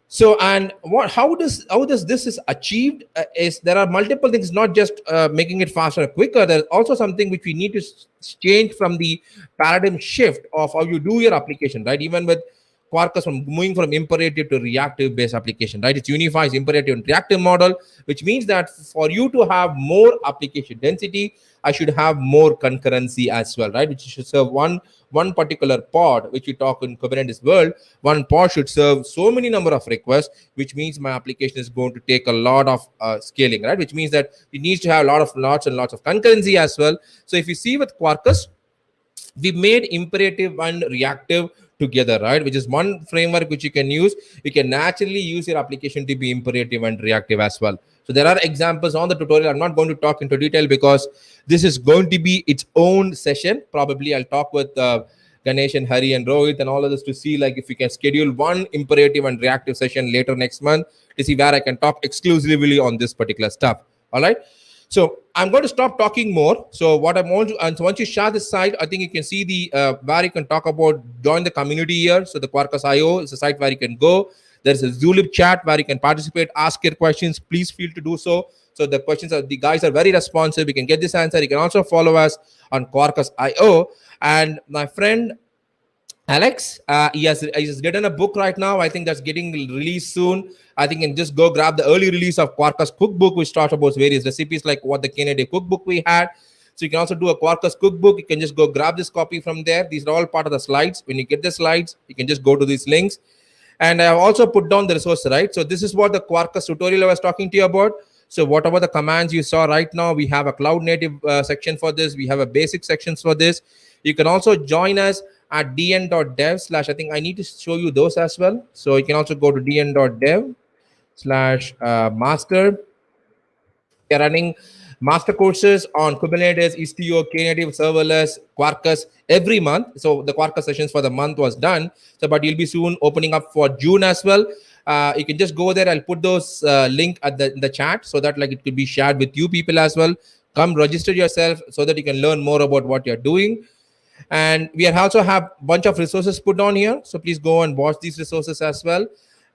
Speaker 2: So, and how does this is achieved, is there are multiple things, not just making it faster or quicker. There's also something which we need to change from the paradigm shift of how you do your application, right? Even with Quarkus, from moving from imperative to reactive based application, right? It's Unifies imperative and reactive model, which means that for you to have more application density, I should have more concurrency as well, right? Which should serve one particular pod, which we talk in Kubernetes world. One pod should serve so many number of requests, which means my application is going to take a lot of scaling, right? Which means that it needs to have lots and lots of concurrency as well. So if you see with Quarkus, we made imperative and reactive together, right? Which is one framework which you can use. You can naturally use your application to be imperative and reactive as well. So there are examples on the tutorial. I'm not going to talk into detail because this is going to be its own session. Probably I'll talk with Ganesh and Hari and Rohit and all of this to see like if we can schedule one imperative and reactive session later next month to see where I can talk exclusively on this particular stuff. All right. So I'm going to stop talking more. So what I'm going to, and so once you share this site, I think you can see the where you can talk about join the community here. So the Quarkus IO is a site where you can go. There's a Zulip chat where you can participate, ask your questions. Please feel to do so. So the questions are the guys are very responsive. We can get this answer. You can also follow us on Quarkus IO. And my friend Alex, he's written a book right now. I think that's getting released soon. I think you can just go grab the early release of Quarkus cookbook, which talks about various recipes like what the Kennedy cookbook we had. So you can also do a Quarkus cookbook. You can just go grab this copy from there. These are all part of the slides. When you get the slides, you can just go to these links. And I have also put down the resource, right? So this is what the Quarkus tutorial I was talking to you about. So whatever the commands you saw right now, we have a cloud native section for this. We have a basic sections for this. You can also join us at dn.dev slash, I think I need to show you those as well. So you can also go to dn.dev slash master. We are running master courses on Kubernetes, Istio, Knative, serverless, Quarkus every month. So the Quarkus sessions for the month was done. So, but you'll be soon opening up for June as well. You can just go there. I'll put those link at the chat so that like it could be shared with you people as well. Come register yourself so that you can learn more about what you're doing. And we also have a bunch of resources put on here, so please go and watch these resources as well.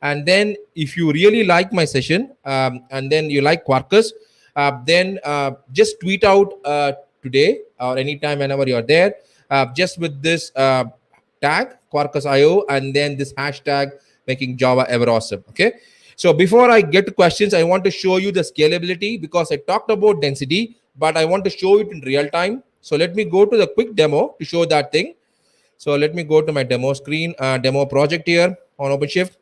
Speaker 2: And then if you really like my session and then you like Quarkus, then just tweet out today or anytime whenever you're there, just with this tag Quarkus.io and then this hashtag making Java ever awesome. Okay. So before I get to questions, I want to show you the scalability because I talked about density, but I want to show it in real time. So let me go to the quick demo to show that thing. So let me go to my demo screen, demo project here on OpenShift.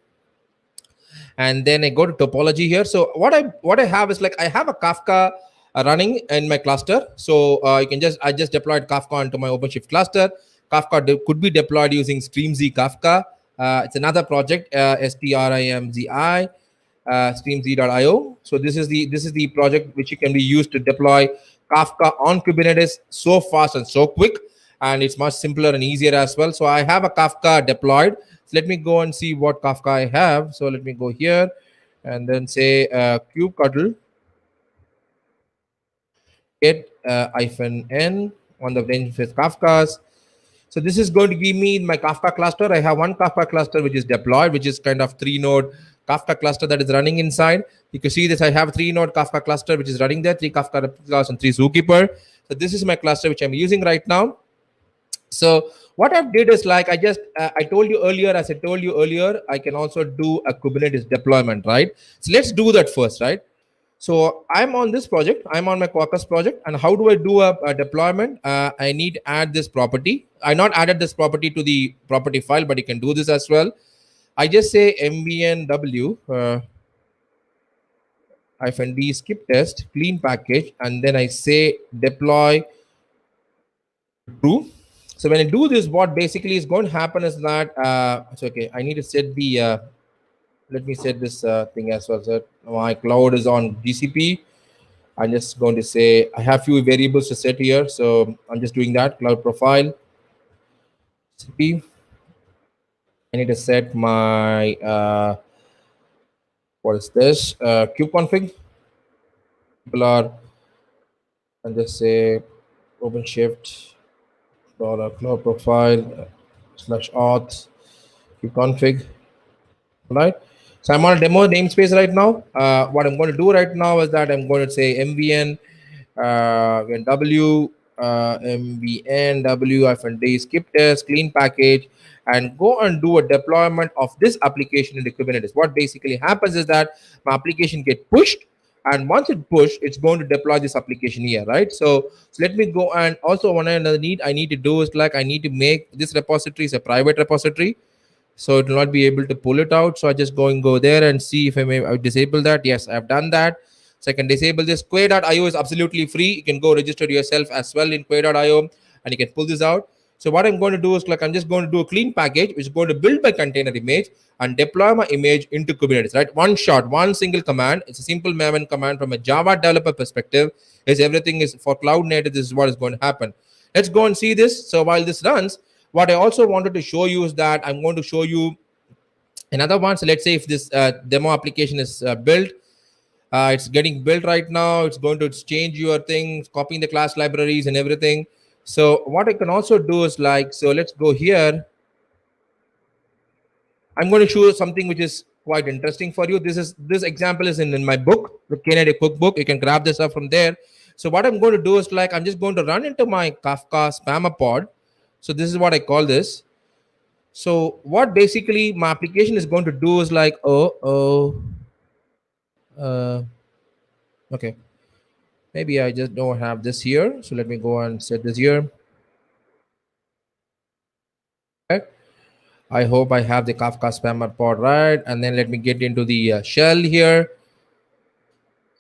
Speaker 2: And then I go to topology here. So what I have is like I have a Kafka running in my cluster. So you can I just deployed Kafka into my OpenShift cluster. Kafka could be deployed using StreamZ Kafka. It's another project, STRIMZI, streamz.io. So this is the project which you can be used to deploy Kafka on Kubernetes so fast and so quick, and it's much simpler and easier as well. So I have a Kafka deployed. So let me go and see what Kafka I have. So let me go here and then say kubectl get -n on the range with Kafkas. So this is going to give me my Kafka cluster. I have one Kafka cluster which is deployed, which is kind of 3-node Kafka cluster that is running inside. You can see this. I have 3-node Kafka cluster which is running there, 3 Kafka replicas and 3 Zookeeper. So this is my cluster which I'm using right now. So what I did is like I told you earlier, as I told you earlier, I can also do a Kubernetes deployment, right? So let's do that first, right? So I'm on this project. I'm on my Quarkus project. And how do I do a deployment? I need to add this property. I not added this property to the property file, but you can do this as well. I just say mvnw -d skip test clean package, and then I say deploy true. So when I do this, what basically is going to happen is that it's okay. I need to set the let me set this thing as well. So my cloud is on GCP. I'm just going to say I have few variables to set here. So I'm just doing that. Cloud profile. GCP. I need to set my what is this? Kubeconfig. People are and just say OpenShift cloud profile /auth kubeconfig. Right. So I'm on a demo namespace right now. What I'm going to do right now is that I'm going to say mvn w mvn w-d skip test clean package and go and do a deployment of this application into Kubernetes. What basically happens is that my application get pushed, and once it pushed, it's going to deploy this application here, right? So let me go and also one another I need to do is like I need to make this repository is a private repository. So it will not be able to pull it out. So I just go there and see if I disable that. Yes, I've done that. So I can disable this. Quay.io is absolutely free. You can go register yourself as well in Quay.io and you can pull this out. So what I'm going to do is like I'm just going to do a clean package which is going to build my container image and deploy my image into Kubernetes, right? One shot, one single command. It's a simple Maven command from a Java developer perspective. Is everything is for cloud native. This is what is going to happen. Let's go and see this. So while this runs, what I also wanted to show you is that I'm going to show you another one. So let's say if this demo application is built, it's getting built right now. It's going to change your things, copying the class libraries and everything. So what I can also do is like, so let's go here. I'm going to show you something which is quite interesting for you. This example is in my book, the Kennedy cookbook. You can grab this up from there. So what I'm going to do is like I'm just going to run into my Kafka spammer pod. So this is what I call this. So what basically my application is going to do is like uh, okay, maybe I just don't have this here. So let me go and set this here. Okay. I hope I have the Kafka spammer pod right. And then let me get into the shell here.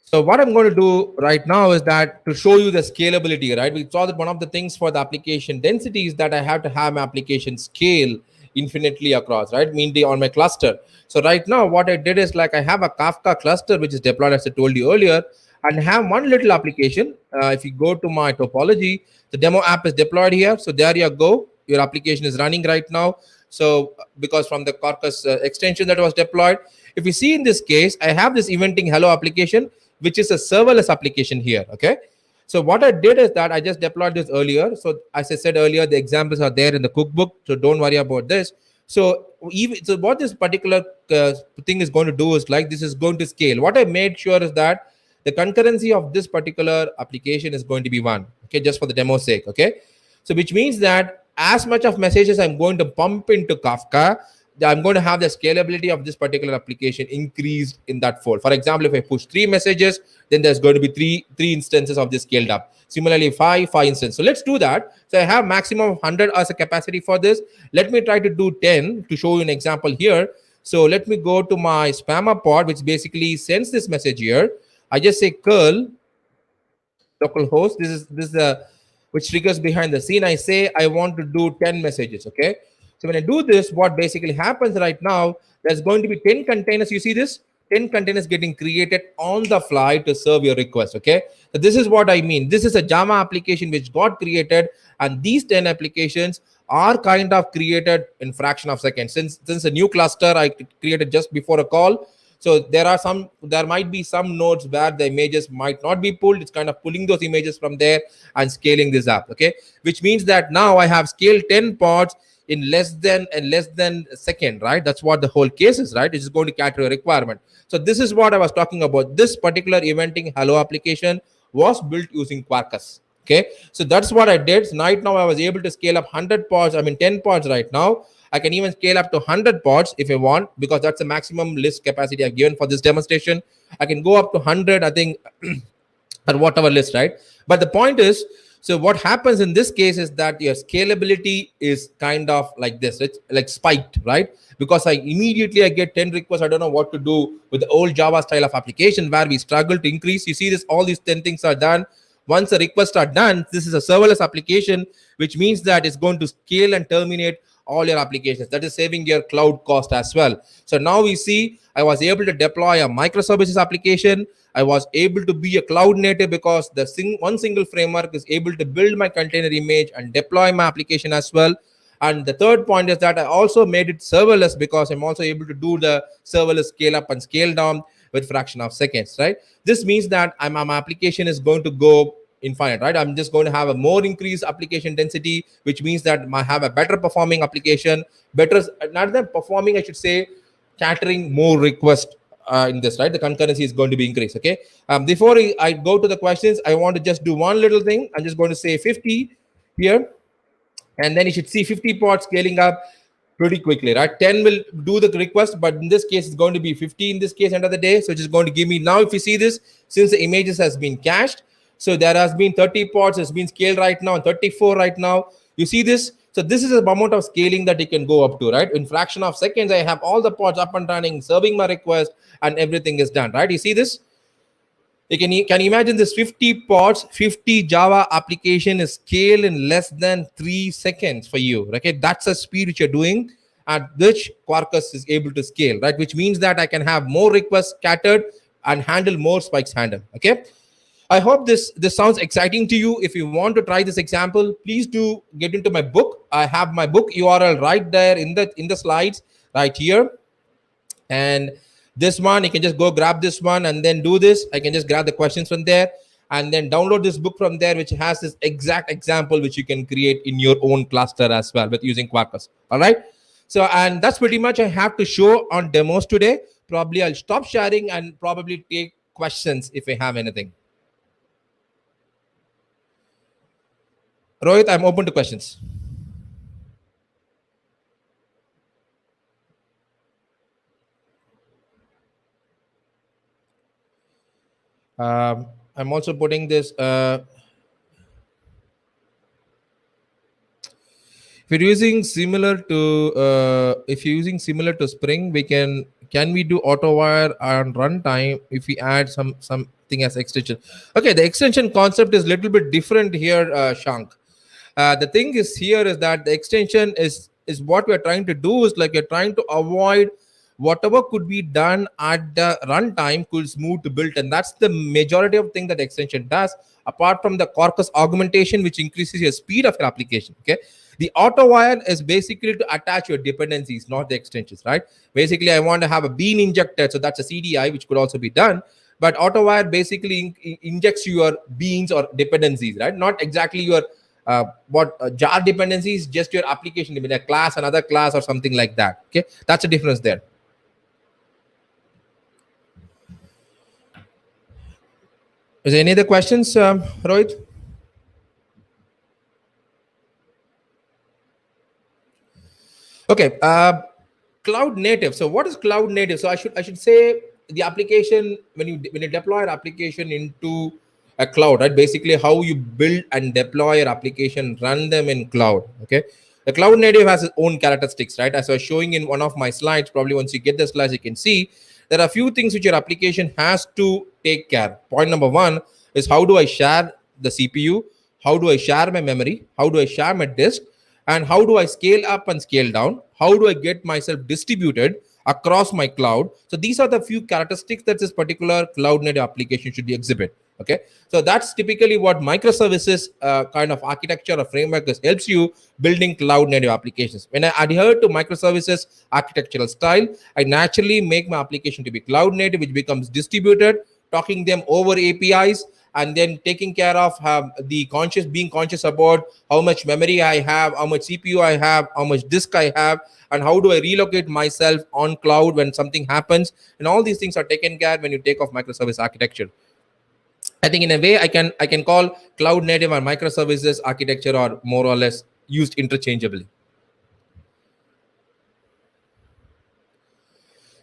Speaker 2: So what I'm going to do right now is that to show you the scalability, right? We saw that one of the things for the application density is that I have to have my application scale infinitely across, right? Meaning on my cluster. So right now what I did is like I have a Kafka cluster which is deployed as I told you earlier, and have one little application. If you go to my topology, the demo app is deployed here. So there you go. Your application is running right now. So because from the Quarkus extension that was deployed, if you see in this case, I have this eventing hello application, which is a serverless application here. Okay. So what I did is that I just deployed this earlier. So as I said earlier, the examples are there in the cookbook. So don't worry about this. So what this particular thing is going to do is like this is going to scale. What I made sure is that the concurrency of this particular application is going to be one. Okay, just for the demo sake. Okay. So which means that as much of messages I'm going to pump into Kafka, I'm going to have the scalability of this particular application increased in that fold. For example, if I push 3 messages, then there's going to be three instances of this scaled up. Similarly, five instances. So let's do that. So I have maximum of 100 as a capacity for this. Let me try to do 10 to show you an example here. So let me go to my spammer pod, which basically sends this message here. I just say curl localhost. This is the which triggers behind the scene. I say I want to do 10 messages. Okay. So when I do this, what basically happens right now, there's going to be 10 containers. You see this? 10 containers getting created on the fly to serve your request. Okay. So this is what I mean. This is a Java application which got created, and these 10 applications are kind of created in fraction of seconds. Since a new cluster I created just before a call. So there might be some nodes where the images might not be pulled. It's kind of pulling those images from there and scaling this up. Okay. Which means that now I have scaled 10 pods in less than a second, right? That's what the whole case is, right? It's going to capture a requirement. So this is what I was talking about. This particular eventing hello application was built using Quarkus. Okay, so that's what I did. So right now I was able to scale up 100 pods. I mean 10 pods right now. I can even scale up to 100 pods if I want, because that's the maximum list capacity I've given for this demonstration. I can go up to 100, I think, at whatever list, right? But the point is, so what happens in this case is that your scalability is kind of like this. It's like spiked, right? Because I get 10 requests. I don't know what to do with the old Java style of application where we struggle to increase. You see this, all these 10 things are done. Once the requests are done, this is a serverless application, which means that it's going to scale and terminate all your applications. That is saving your cloud cost as well. So now we see I was able to deploy a microservices application. I was able to be a cloud native because one single framework is able to build my container image and deploy my application as well. And the third point is that I also made it serverless because I'm also able to do the serverless scale up and scale down with fraction of seconds, right? This means that my application is going to go infinite, right? I'm just going to have a more increased application density, which means that I have a better performing application, better, not than performing, I should say, catering more requests in this, right? The concurrency is going to be increased. Okay. Before I go to the questions, I want to just do one little thing. I'm just going to say 50 here, and then you should see 50 pods scaling up pretty quickly, right? 10 will do the request, but in this case, it's going to be 50 in this case, end of the day. So it's just going to give me now, if you see this, since the images has been cached, so there has been 30 pods, has been scaled right now, and 34 right now. You see this? So this is the amount of scaling that you can go up to, right? In fraction of seconds, I have all the pods up and running, serving my request, and everything is done, right? You see this? Can you imagine this 50 pods, 50 Java application is scale in less than 3 seconds for you. Okay, that's the speed which you're doing at which Quarkus is able to scale, right? Which means that I can have more requests scattered and handle more spikes handled. Okay. I hope this sounds exciting to you. If you want to try this example, please do get into my book. I have my book URL right there in the slides right here. And this one, you can just go grab this one and then do this. I can just grab the questions from there and then download this book from there, which has this exact example which you can create in your own cluster as well with using Quarkus. All right. So, and that's pretty much I have to show on demos today. Probably I'll stop sharing and probably take questions if I have anything. Rohit, I'm open to questions. I'm also putting this. If you're using similar to Spring, can we do auto wire on runtime if we add something as extension? Okay, the extension concept is a little bit different here, Shank. The thing is here is that the extension is what we're trying to do is like we're trying to avoid whatever could be done at the runtime could smooth to build, and that's the majority of thing that the extension does. Apart from the Quarkus augmentation, which increases your speed of your application. Okay, the auto wire is basically to attach your dependencies, not the extensions, right? Basically, I want to have a bean injected, so that's a CDI, which could also be done. But auto wire basically injects your beans or dependencies, right? Not exactly your what jar dependencies, just your application, a class, another class, or something like that. Okay, that's a difference there. Is there any other questions, Rohit? Okay, cloud native. So what is cloud native? So I should say the application when you deploy an application into a cloud, right? Basically, how you build and deploy your application, run them in cloud. Okay, the cloud native has its own characteristics, right? As I was showing in one of my slides, probably once you get the slides, you can see there are a few things which your application has to take care. Point number one is how do I share the CPU? How do I share my memory? How do I share my disk? And how do I scale up and scale down? How do I get myself distributed across my cloud? So these are the few characteristics that this particular cloud native application should be exhibit. Okay, so that's typically what microservices kind of architecture or framework helps you building cloud native applications. When I adhere to microservices architectural style, I naturally make my application to be cloud native, which becomes distributed, talking them over APIs, and then taking care of the conscious being conscious about how much memory I have, how much CPU I have, how much disk I have, and how do I relocate myself on cloud when something happens. And all these things are taken care when you take off microservice architecture. I think in a way I can call cloud native and microservices architecture are more or less used interchangeably.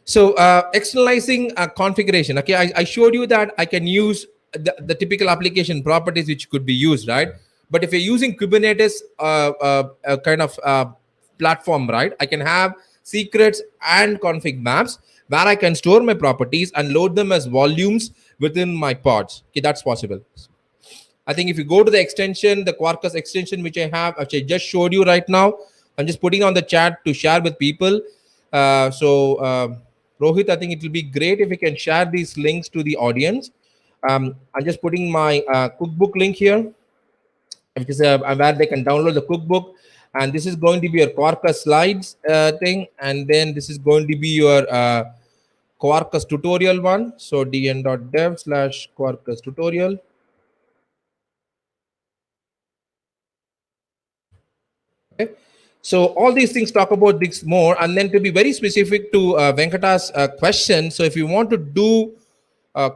Speaker 2: So externalizing configuration. Okay, I showed you that I can use the typical application properties which could be used, right? But if you're using Kubernetes kind of platform, right, I can have secrets and config maps where I can store my properties and load them as volumes within my pods. Okay, that's possible. I think if you go to the extension, the Quarkus extension, which I have, which I just showed you right now, I'm just putting on the chat to share with people. Rohit, I think it will be great if you can share these links to the audience. I'm just putting my cookbook link here, which is where they can download the cookbook. And this is going to be your Quarkus slides thing. And then this is going to be your Quarkus tutorial one. So dn.dev/Quarkus tutorial. Okay. So all these things talk about this more, and then to be very specific to Venkata's question. So if you want to do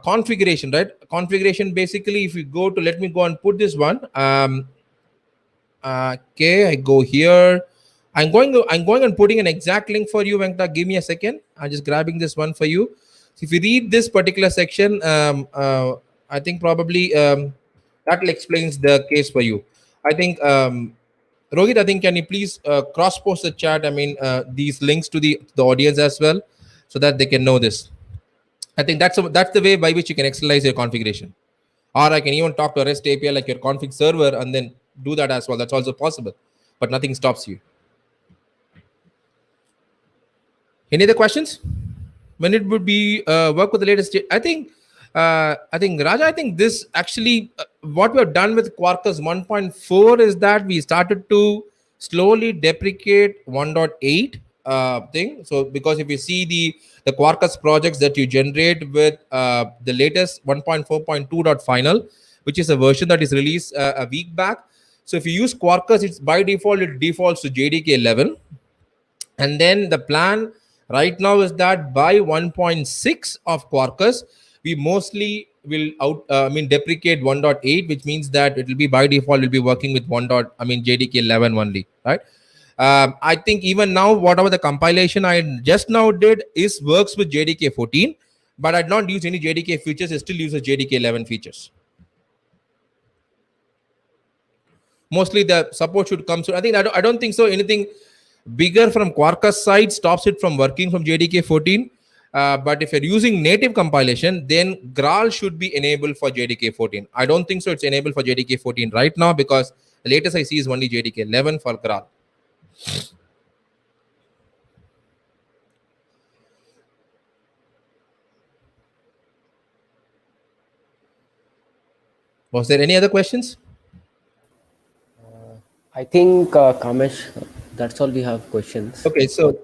Speaker 2: configuration, right? Configuration basically, if you go to, let me go and put this one. Okay, I go here. I'm going and putting an exact link for you, Venkata. Give me a second. I'm just grabbing this one for you. So if you read this particular section, I think probably that will explains the case for you. I think Rohit, I think can you please cross post the chat? I mean these links to the audience as well, so that they can know this. I think that's the way by which you can externalize your configuration. Or I can even talk to a REST API like your config server and then do that as well. That's also possible, but nothing stops you. Any other questions? When it would be work with the latest? I think Raja. I think this actually what we have done with Quarkus 1.4 is that we started to slowly deprecate 1.8 thing. So because if you see the Quarkus projects that you generate with the latest 1.4.2 dot final, which is a version that is released a week back. So if you use Quarkus, it's by default it defaults to JDK 11, and then the plan right now is that by 1.6 of Quarkus we mostly will deprecate 1.8, which means that it will be by default will be working with JDK 11 only, right? I think even now whatever the compilation I just now did is works with JDK 14, but I did not use any JDK features. It still uses JDK 11 features. Mostly the support should come soon. I don't think so anything bigger from Quarkus side stops it from working from JDK 14. But if you're using native compilation, then Graal should be enabled for JDK 14. I don't think so it's enabled for JDK 14 right now, because the latest I see is only JDK 11 for Graal. Was there any other questions?
Speaker 1: I think Kamesh, that's all we have questions.
Speaker 2: Okay, so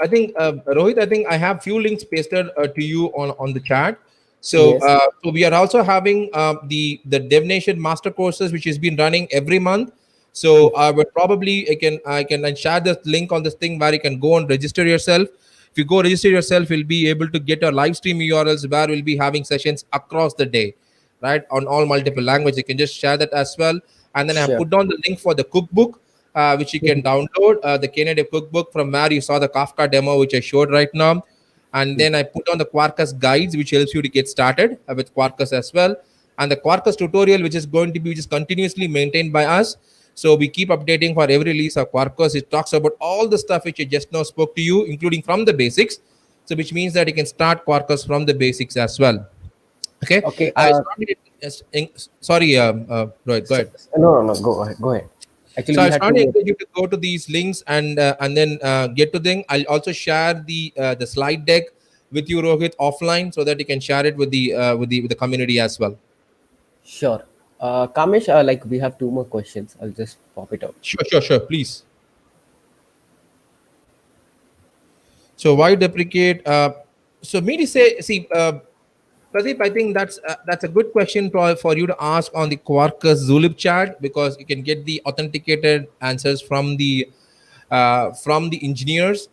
Speaker 2: I think Rohit, I think I have few links pasted to you on the chat. So
Speaker 1: Yes.
Speaker 2: so we are also having the DevNation master courses, which has been running every month. So I would probably I can share the link on this thing where you can go and register yourself. If you go register yourself, you'll be able to get a live stream URLs where we'll be having sessions across the day, right, on all multiple languages. You can just share that as well. And then I have
Speaker 1: Sure.
Speaker 2: put down the link for the cookbook, which you can download, the Knative cookbook from where you saw the Kafka demo, which I showed right now. And then I put on the Quarkus guides, which helps you to get started with Quarkus as well. And the Quarkus tutorial, which is going to be just continuously maintained by us. So we keep updating for every release of Quarkus. It talks about all the stuff which I just now spoke to you, including from the basics. So which means that you can start Quarkus from the basics as well. Okay.
Speaker 1: Okay.
Speaker 2: I started sorry, Rohit, go ahead.
Speaker 1: No, no, no. Go ahead. Go ahead. Actually,
Speaker 2: So
Speaker 1: we
Speaker 2: I
Speaker 1: had two
Speaker 2: strongly
Speaker 1: more.
Speaker 2: encourage you to go to these links and then get to them. I'll also share the slide deck with you, Rohit, offline, so that you can share it with the community as well.
Speaker 1: Sure. Kamesh, like we have two more questions. I'll just pop it out.
Speaker 2: Sure, please. So why deprecate? So me to say, see, Pradeep, I think that's a good question for you to ask on the Quarkus Zulip chat, because you can get the authenticated answers from the engineers.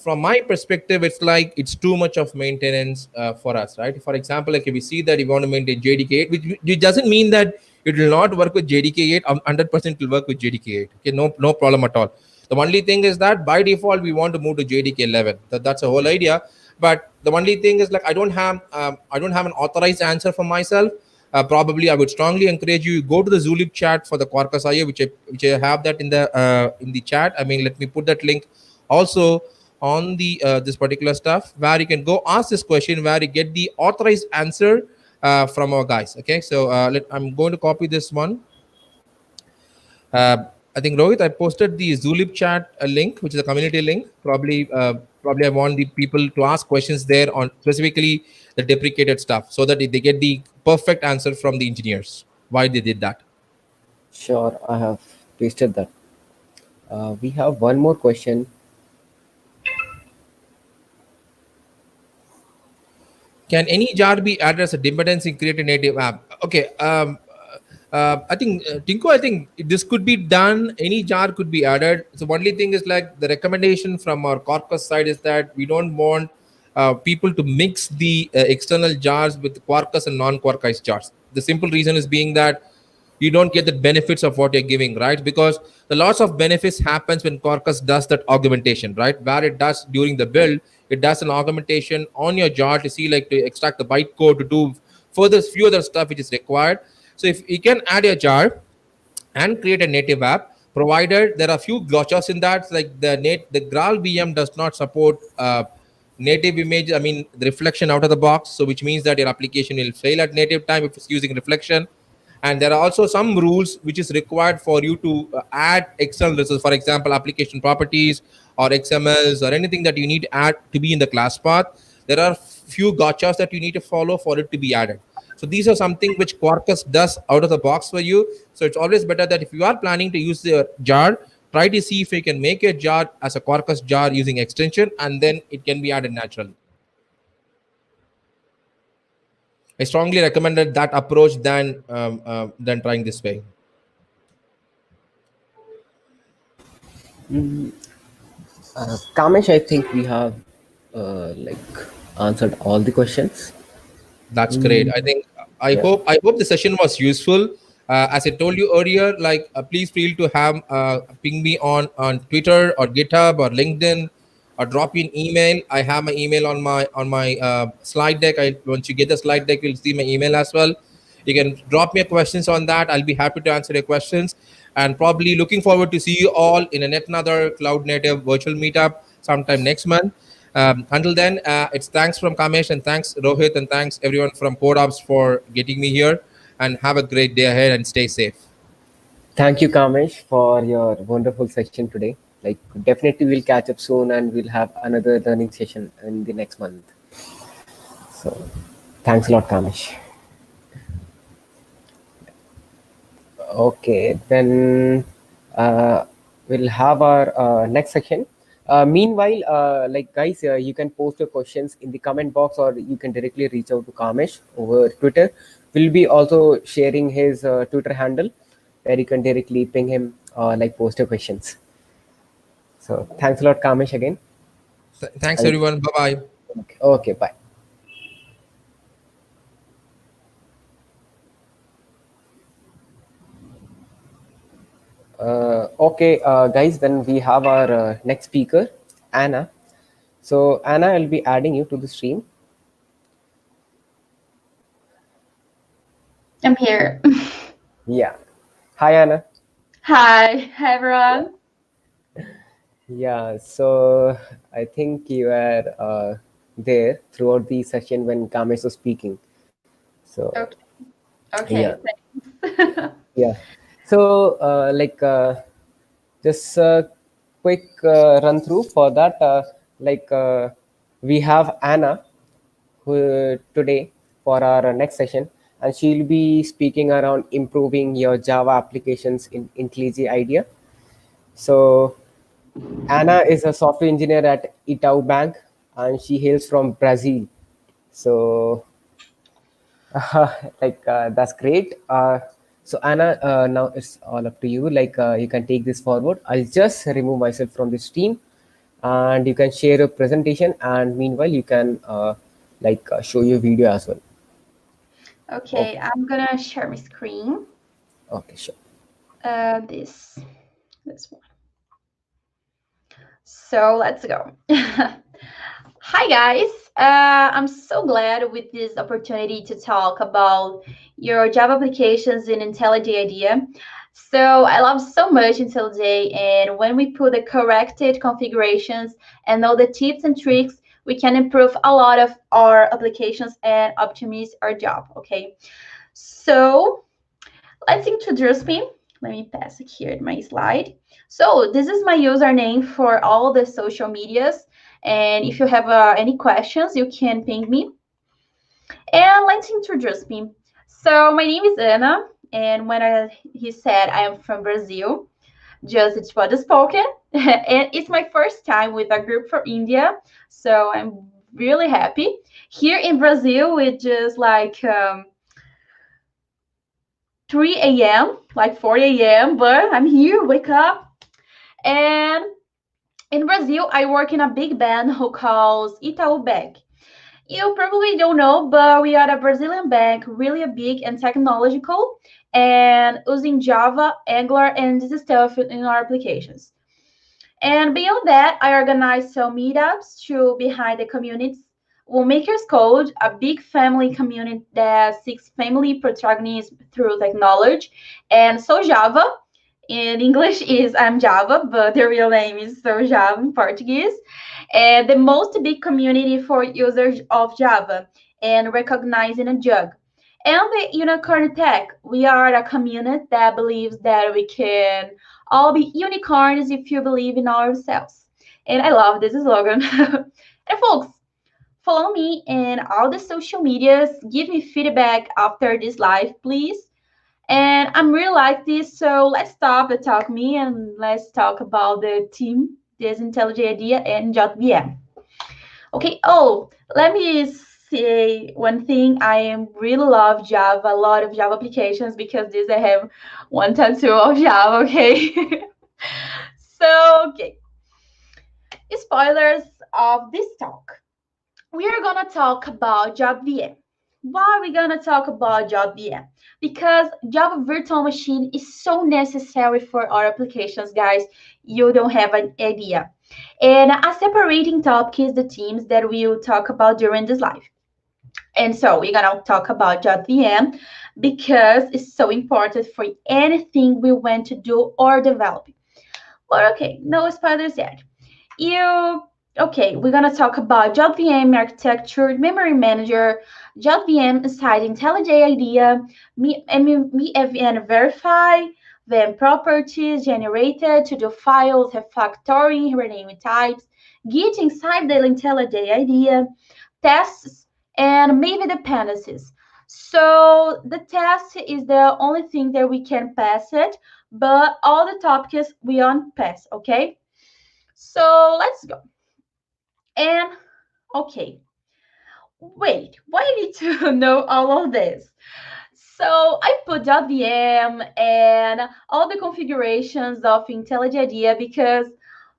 Speaker 2: From my perspective, it's like it's too much of maintenance for us, right? For example, like if we see that you want to maintain JDK8, which doesn't mean that it will not work with JDK8. 100% will work with JDK8. Okay, no problem at all. The only thing is that by default we want to move to JDK 11. That's the whole idea. But the only thing is like I don't have an authorized answer for myself. Probably I would strongly encourage you go to the Zulip chat for the Quarkus IO, which I have that in the chat. I mean, let me put that link also on the this particular stuff where you can go ask this question where you get the authorized answer from our guys. Okay, so I'm going to copy this one. Uh, I think Rohit, I posted the Zulip chat link, which is a community link. Probably I want the people to ask questions there on specifically the deprecated stuff, so that they get the perfect answer from the engineers why they did that.
Speaker 1: Sure. I have pasted that. We have one more question.
Speaker 2: Can any jar be added as a dependency in create a native app? Okay. I think Tinku, I think this could be done. Any jar could be added. So only thing is like the recommendation from our Quarkus side is that we don't want people to mix the external jars with Quarkus and non-Quarkus jars. The simple reason is being that you don't get the benefits of what you're giving, right? Because the loss of benefits happens when Quarkus does that augmentation, right? Where it does during the build, it does an augmentation on your jar to see, like, to extract the bytecode to do further few other stuff which is required. So if you can add a jar and create a native app, provided there are few gotchas in that, like the Graal VM does not support native image, I mean the reflection out of the box, so which means that your application will fail at native time if it's using reflection. And there are also some rules which is required for you to add external resources, for example application properties or xmls or anything that you need to add to be in the class path. There are few gotchas that you need to follow for it to be added. So these are something which Quarkus does out of the box for you. So it's always better that if you are planning to use the jar, try to see if you can make a jar as a Quarkus jar using extension, and then it can be added naturally. I strongly recommended that approach than trying this way.
Speaker 1: Kamesh, I think we have answered all the questions.
Speaker 2: That's great.
Speaker 1: Mm,
Speaker 2: I think
Speaker 1: yeah.
Speaker 2: I hope the session was useful. As I told you earlier, like please feel to have ping me on Twitter or GitHub or LinkedIn, or drop you an email. I have my email on my slide deck. Once you get the slide deck, you'll see my email as well. You can drop me questions on that. I'll be happy to answer your questions. And probably looking forward to see you all in another cloud native virtual meetup sometime next month. Until then, it's thanks from Kamesh, and thanks Rohit, and thanks everyone from CodeOps for getting me here. And have a great day ahead and stay safe.
Speaker 1: Thank you, Kamesh, for your wonderful session today. Like, definitely we'll catch up soon and we'll have another learning session in the next month. So, thanks a lot, Kamesh. Okay, then we'll have our next section. Meanwhile, guys, you can post your questions in the comment box, or you can directly reach out to Kamesh over Twitter. We'll be also sharing his Twitter handle, where you can directly ping him or post your questions. So thanks a lot, Kamesh, again.
Speaker 2: Thanks
Speaker 1: I'll,
Speaker 2: everyone. Bye bye.
Speaker 1: okay, bye. Okay, guys, then we have our next speaker, Anna. So Anna, I'll be adding you to the stream.
Speaker 3: I'm here.
Speaker 1: Yeah. Hi, Anna.
Speaker 3: Hi everyone.
Speaker 1: Yeah. So I think you were there throughout the session when Kamesh was speaking. So
Speaker 3: Okay,
Speaker 1: yeah,
Speaker 3: okay, thanks.
Speaker 1: yeah. So just a quick run through for that. Like uh, we have Anna who, today for our next session, and she'll be speaking around improving your Java applications in IntelliJ IDEA. So Anna is a software engineer at Itaú Bank, and she hails from Brazil. So, that's great. So Anna, now it's all up to you. You can take this forward. I'll just remove myself from this team, and you can share a presentation. And meanwhile, you can show your video as well.
Speaker 3: Okay,
Speaker 1: Okay.
Speaker 3: I'm gonna share my screen.
Speaker 1: Okay. Sure.
Speaker 3: This one. So let's go. Hi guys. I'm so glad with this opportunity to talk about your Java applications in IntelliJ IDEA. So I love so much IntelliJ, and when we put the corrected configurations and all the tips and tricks, we can improve a lot of our applications and optimize our job. Okay, so let's introduce me. Let me pass it here my slide. So this is my username for all the social medias. And if you have any questions, you can ping me. And let's introduce me. So my name is Anna. And when he said I am from Brazil, just it's for the spoken. And it's my first time with a group from India. So I'm really happy. Here in Brazil, we just 3 a.m., like 4 a.m., but I'm here, wake up. And in Brazil, I work in a big band who calls Itaú Bank. You probably don't know, but we are a Brazilian bank, really big and technological, and using Java, Angular, and this stuff in our applications. And beyond that, I organize some meetups to behind the communities. Well, Makers Code, a big family community that seeks family protagonists through technology. And So Java, In English is I'm Java, but the real name is So Java in Portuguese. And the most big community for users of Java and recognizing a jug. And the Unicorn Tech, we are a community that believes that we can all be unicorns if you believe in ourselves. And I love this slogan. And folks, follow me in all the social medias. Give me feedback after this live, please. And I'm really like this, so let's stop the talk me and let's talk about the team, this IntelliJ idea and JVM. Okay, oh, let me say one thing. I am really love Java, a lot of Java applications because this I have one tattoo of Java, okay? So, okay, spoilers of this talk. We are gonna talk about JVM. Why are we gonna talk about JVM? Because Java Virtual Machine is so necessary for our applications, guys. You don't have an idea. And a separating topic is the themes that we'll talk about during this live. And so we're gonna talk about JVM because it's so important for anything we want to do or develop. But okay, no spoilers yet. You okay, we're gonna talk about JVM architecture, memory manager, JVM inside IntelliJ idea, and verify, then properties generated to the files, refactoring, renaming types, Git inside the IntelliJ idea, tests, and maybe dependencies. So the test is the only thing that we can pass it, but all the topics we on pass, okay? So let's go. And okay, wait, why I need to know all of this? So I put .vm and all the configurations of IntelliJ IDEA because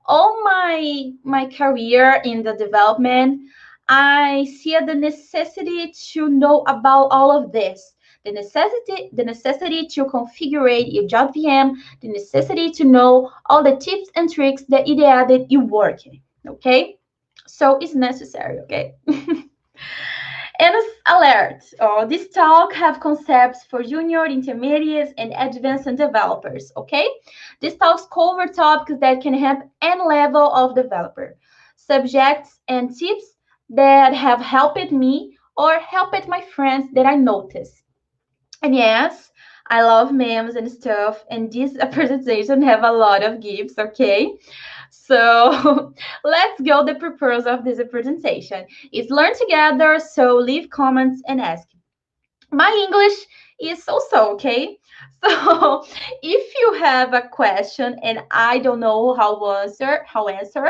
Speaker 3: all my career in the development, I see the necessity to know about all of this. The necessity to configure your .vm, the necessity to know all the tips and tricks that IDEA that you work in. Okay, so it's necessary. Okay. And alert, this talk have concepts for junior, intermediates, and advanced developers, okay? These talks cover topics that can help any level of developer, subjects and tips that have helped me or helped my friends that I noticed. And yes, I love memes and stuff, and this presentation have a lot of gifts, okay? So let's go. The purpose of this presentation is learn together, so leave comments and ask. My English is so-so, okay? So if you have a question and I don't know how answer,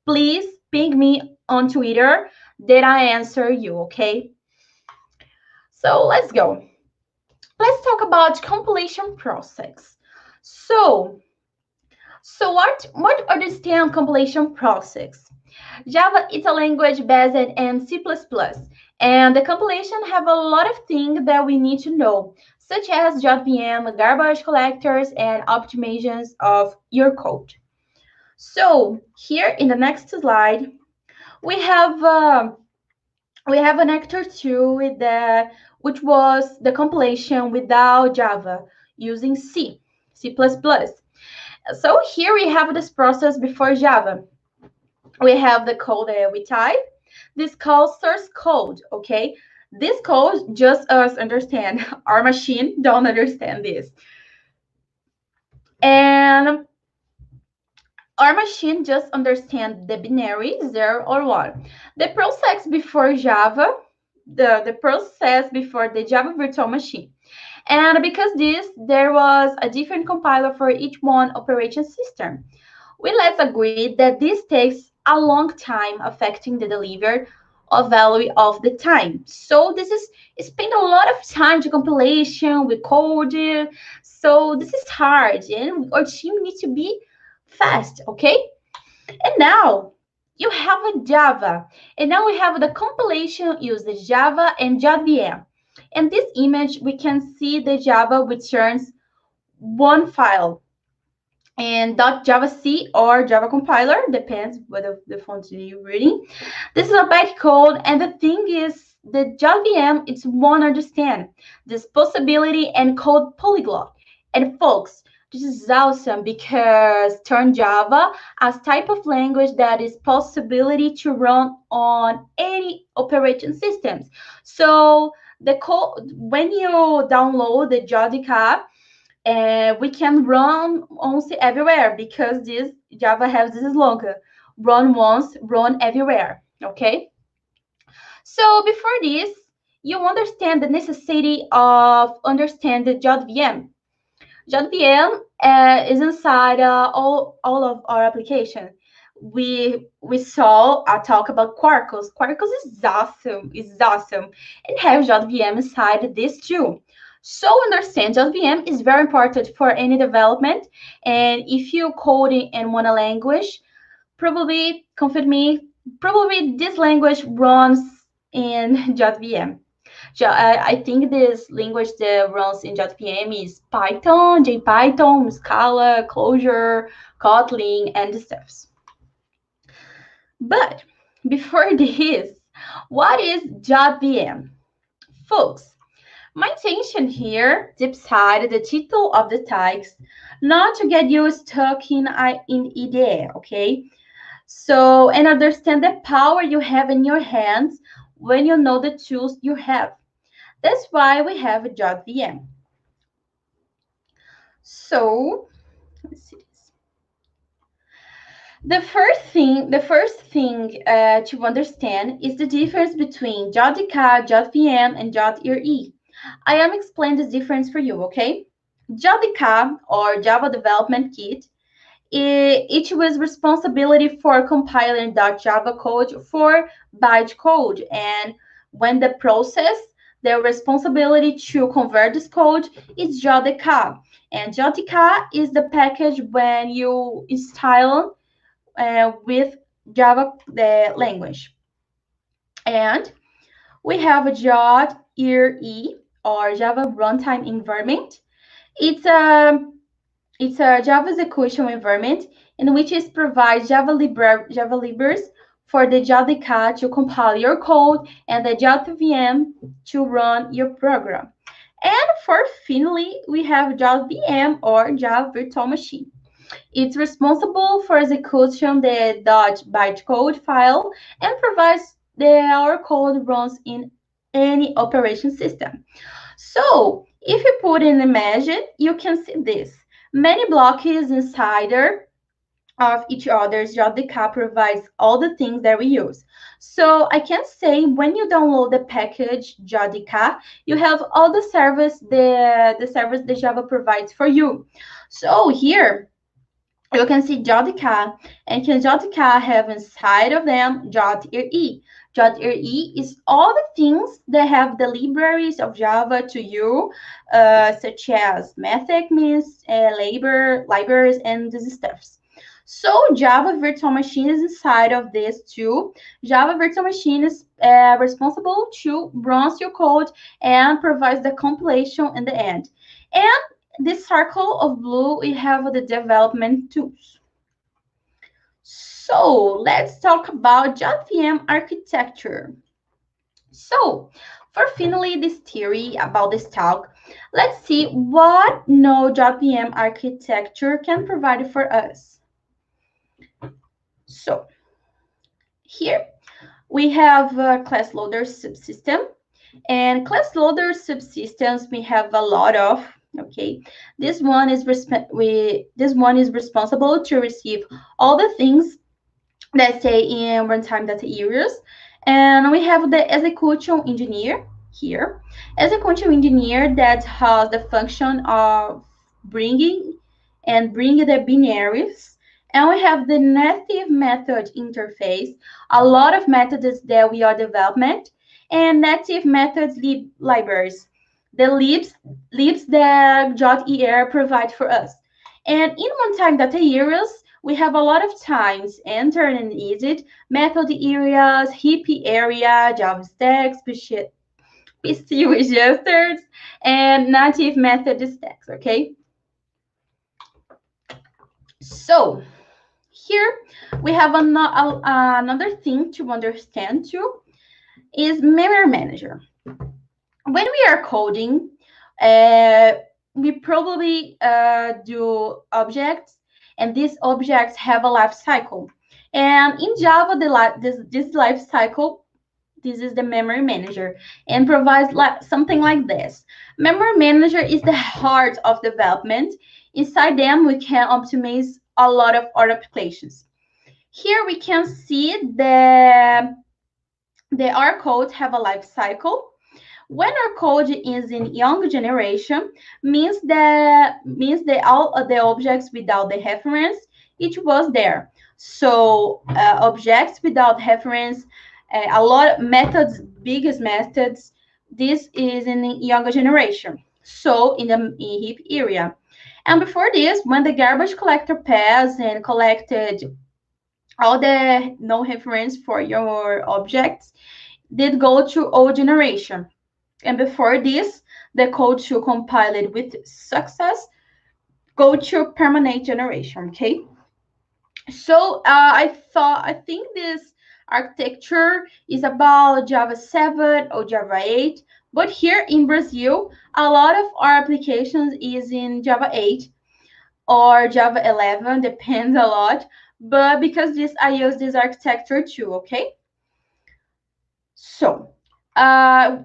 Speaker 3: please ping me on Twitter that I answer you, okay? So let's go. Let's talk about compilation process. So, so what understand compilation process? Java is a language based in C++, and the compilation have a lot of things that we need to know, such as JVM, garbage collectors, and optimizations of your code. So here in the next slide, we have uh, we have an actor 2 with which was the compilation without Java using C++. So here we have this process before Java. We have the code that we type. This called source code, okay? This code just us understand. Our machine don't understand this. And our machine just understand the binary 0 or 1. The process before Java, the process before the Java virtual machine. And because there was a different compiler for each one operation system. Let's agree that this takes a long time affecting the delivery of value of the time. So this is spend a lot of time to compilation with code. So this is hard and our team needs to be fast, okay? And now you have a Java. And now we have the compilation uses Java and JVM. In this image, we can see the Java returns one file and .javac or Java compiler, depends whether the font you're reading. This is a bytecode, and the thing is, the JVM, it's one understand this possibility and code polyglot. And folks, This is awesome because turn Java as type of language that is possibility to run on any operating systems. So the code when you download the JDK, we can run almost everywhere because this Java has this slogan: run once, run everywhere. Okay. So before this, you understand the necessity of understand the JVM. JVM is inside all of our application. We saw a talk about Quarkus. Quarkus is awesome. It's awesome. It has JVM inside this too. So understand JVM is very important for any development. And if you coding in one language, probably confirm me. Probably this language runs in JVM. I think this language that runs in JVM is Python, JPython, Scala, Clojure, Kotlin, and the stuffs. But before this, what is JVM? Folks, my intention here, deep side the title of the text, not to get you stuck in idea, okay? So, and understand the power you have in your hands when you know the tools you have. That's why we have a JVM. So, let's see this. The first thing to understand is the difference between JDK, JVM, and JRE. I am explaining this difference for you, okay? JDK, or Java Development Kit, it was responsibility for compiling .java code for bytecode, and when the process the responsibility to convert this code is JDK, and JDK is the package when you install with Java the language. And we have a JRE, or Java Runtime Environment. It's a It's a Java execution environment in which it provides Java libraries for the JDK to compile your code and the JVM to run your program. And for finally, we have JVM, or Java Virtual Machine. It's responsible for executing the .bytecode file and provides that our code runs in any operation system. So if you put in imagine, you can see this. Many blocks inside of each other's JDK provides all the things that we use. So I can say when you download the package JDK, you have all the service the Java provides for you. So here you can see JDK, and can JDK have inside of them JRE. JRE is all the things that have the libraries of Java to you, such as method means, libraries, and these stuffs. So Java Virtual Machine is inside of this too. Java Virtual Machine is responsible to run your code and provides the compilation in the end. And this circle of blue, we have the development tools. So let's talk about JVM architecture. So for finally this theory about this talk, let's see what no JVM architecture can provide for us. So here we have a class loader subsystem, and class loader subsystems we have a lot of. Okay, this one is responsible to receive all the things that say in runtime data areas, and we have the execution engineer here. Execution engineer that has the function of bringing the binaries, and we have the native method interface, a lot of methods that we are development, and native methods libraries, the libs that .er provide for us. And in runtime data areas, we have a lot of times enter and exit, method areas, heap area, Java stacks, PC registers, and native method stacks, okay? So here we have another thing to understand too, is memory manager. When we are coding, we probably do objects, and these objects have a life cycle. And in Java, this life cycle, this is the memory manager, and provides something like this. Memory manager is the heart of development. Inside them, we can optimize a lot of our applications. Here we can see our code have a life cycle. When our code is in young generation, means that all of the objects without the reference, it was there. So objects without reference, a lot of methods, biggest methods, this is in the younger generation. So in the heap area. And before this, when the garbage collector passed and collected all the no reference for your objects, did go to old generation. And before this, the code should compile it with success, go to permanent generation, okay? So I think this architecture is about Java 7 or Java 8, but here in Brazil, a lot of our applications is in Java 8 or Java 11, depends a lot, but because this, I use this architecture too, okay? So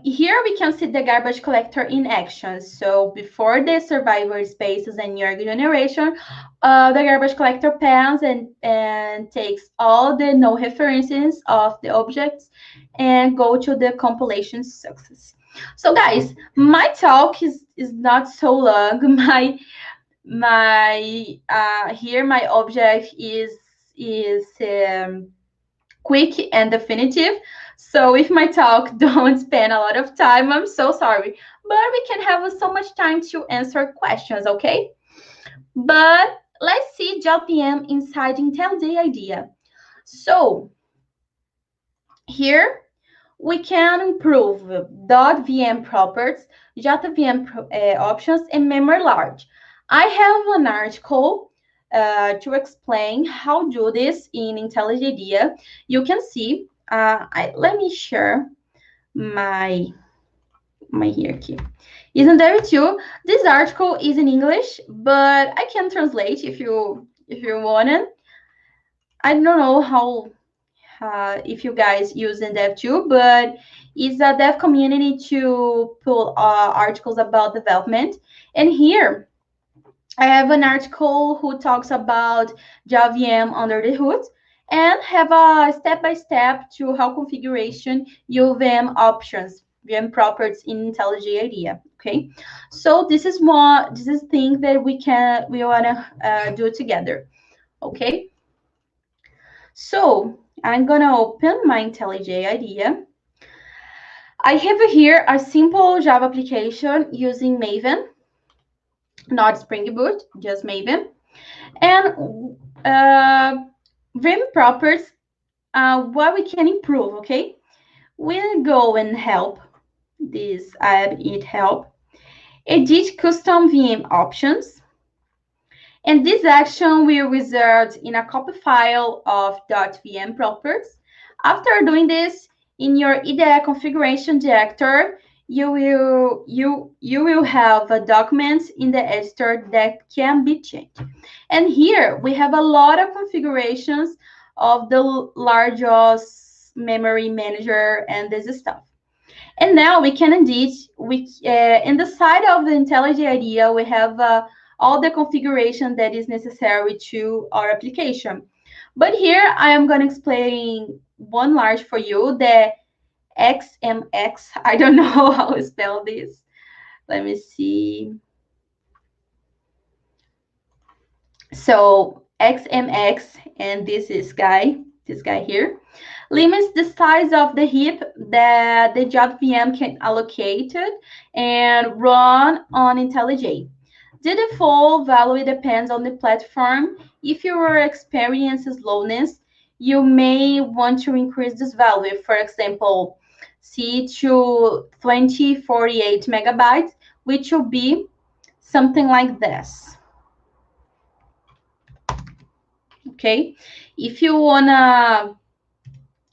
Speaker 3: here we can see the garbage collector in action. So before the survivor spaces and your generation, the garbage collector pans and takes all the no references of the objects and go to the compilation success. So guys, my talk is not so long. My here my object is quick and definitive. So if my talk don't spend a lot of time, I'm so sorry. But we can have so much time to answer questions, okay? But let's see JVM inside IntelliJ idea. So here we can improve .vm properties, JVM options, and memory large. I have an article to explain how do this in IntelliJ IDEA. You can see. Let me share my hierarchy. Isn't there too? This article is in English, but I can translate if you want it. I don't know how if you guys use in dev too, but it's a dev community to pull articles about development. And here I have an article who talks about JVM under the hood and have a step-by-step to how configuration UVM options, VM properties in IntelliJ IDEA. Okay, so this is thing that we wanna do together. Okay, so I'm gonna open my IntelliJ IDEA. I have here a simple Java application using Maven, not Spring Boot, just Maven. And Vim properties, what we can improve, okay? We'll go and help this add it help, edit custom VM options, and this action will result in a copy file of .vm properties. After doing this, in your IDE configuration director, you will have a document in the editor that can be changed. And here we have a lot of configurations of the largest memory manager and this stuff. And now we can indeed, in the side of the IntelliJ IDEA, we have all the configuration that is necessary to our application. But here I am going to explain one large for you, the XMX. I don't know how to spell this. Let me see. So XMX, and this guy here, limits the size of the heap that the job VM can allocate it and run on IntelliJ. The default value depends on the platform. If you experience slowness, you may want to increase this value. For example, see to 2048 megabytes, which will be something like this. Okay, if you wanna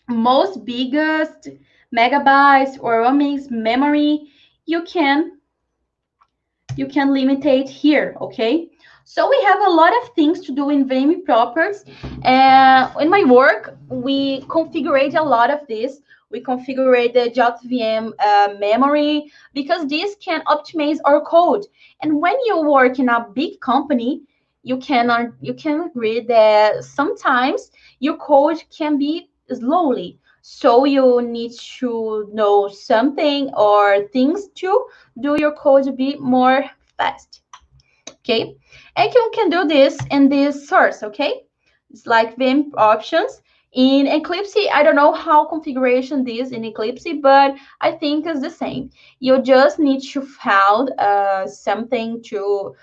Speaker 3: most biggest megabytes or roaming memory, you can you can limit it here, okay? So we have a lot of things to do in VM properties. In my work, we configure a lot of this. We configure the JVM memory because this can optimize our code. And when you work in a big company, you can agree that sometimes your code can be slowly. So you need to know something or things to do your code be more fast. Okay, and you can do this in this source. Okay, it's like vim options in Eclipse. I don't know how configuration this in Eclipse, but I think it's the same. You just need to find something to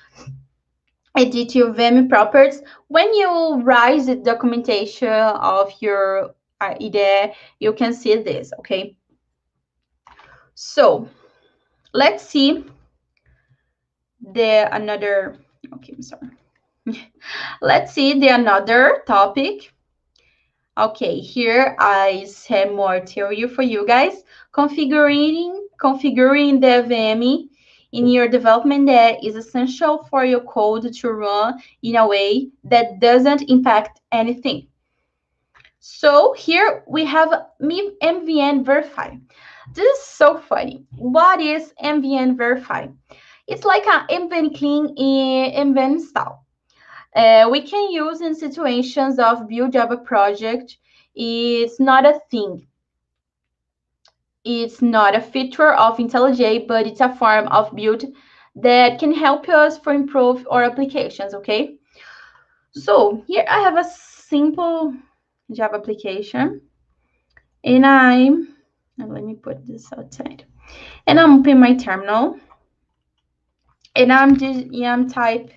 Speaker 3: edit your vim properties. When you write the documentation of your IDE, you can see this. Okay, so let's see the another. Okay, I'm sorry. Let's see the another topic. Okay, here I have more theory for you guys. Configuring the VM in your development that is essential for your code to run in a way that doesn't impact anything. So here we have MVN verify. This is so funny. What is MVN verify? It's like an MVN clean and MVN install. We can use in situations of build Java project. It's not a thing. It's not a feature of IntelliJ, but it's a form of build that can help us for improve our applications, okay? So here I have a simple Java application, and let me put this outside. And I'm opening my terminal, and I'm type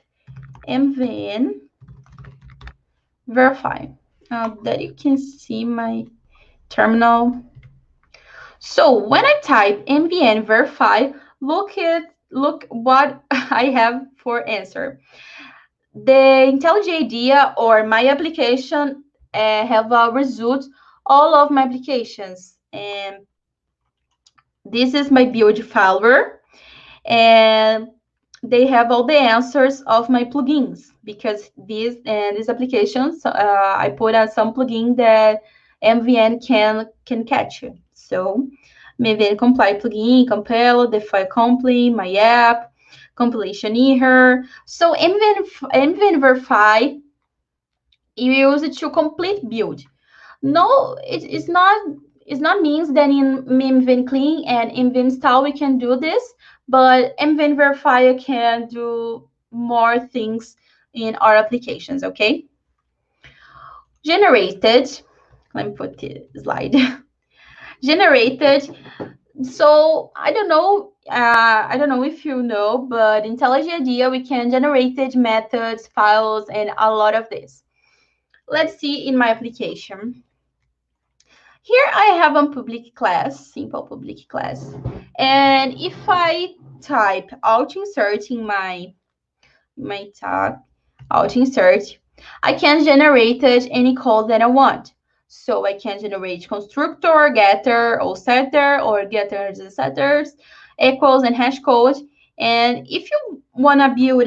Speaker 3: mvn verify. That you can see my terminal. So when I type mvn verify, look what I have for answer. The IntelliJ idea or my application have a result all of my applications, and this is my build folder, and they have all the answers of my plugins because these applications I put some plugin that MVN can catch. So MVN compile plugin, compile, the file complete, my app, compilation error. So MVN verify you use it to complete build. No, it's not. It's not means that in MVN clean and MVN install we can do this, but MVN verifier can do more things in our applications. Okay. Generated. Let me put the slide. Generated. So I don't know. I don't know if you know, but in IntelliJ IDEA we can generate methods, files, and a lot of this. Let's see in my application. Here I have a public class, simple public class. And if I type alt insert in my tag, alt insert, I can generate any code that I want. So I can generate constructor, getter, or setter, or getters and setters, equals and hash code. And if you want to build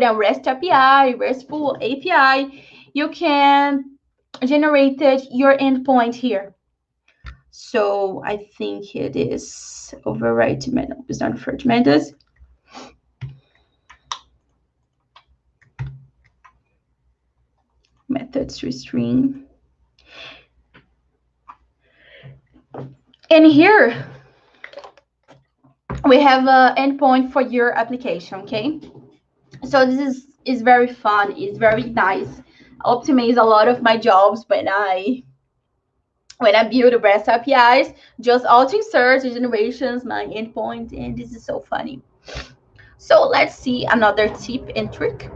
Speaker 3: a REST API, RESTful API, you can generate your endpoint here. So I think it is overwrite method. It's not first method. Methods to string. And here we have an endpoint for your application. Okay. So this is very fun. It's very nice. Optimize a lot of my jobs when I build REST APIs, just alt insert generations, my endpoint, and this is so funny. So let's see another tip and trick.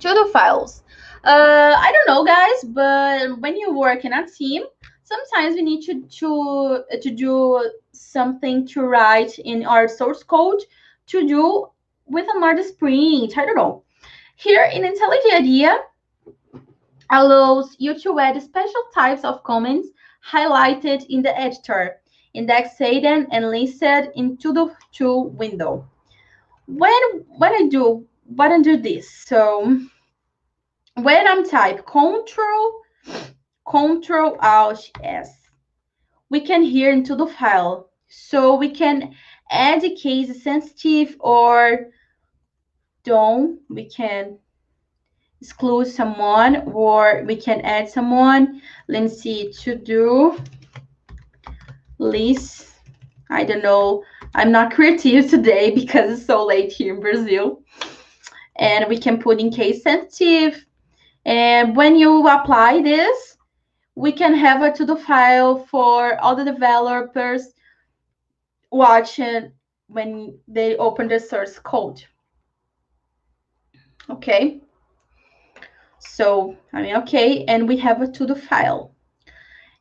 Speaker 3: To-do files. I don't know, guys, but when you work in a team, sometimes we need to do something to write in our source code to do with another sprint. I don't know. Here in IntelliJ IDEA allows you to add special types of comments highlighted in the editor. indexed and listed into the tool window. When I do this, so when I'm type Control Alt S, we can hear into the file. So we can add case sensitive or don't. We can exclude someone or we can add someone. Let's see, to do list. I don't know. I'm not creative today because it's so late here in Brazil. And we can put in case sensitive. And when you apply this, we can have a to-do file for all the developers watching when they open the source code. Okay. So, okay. And we have a to-do file.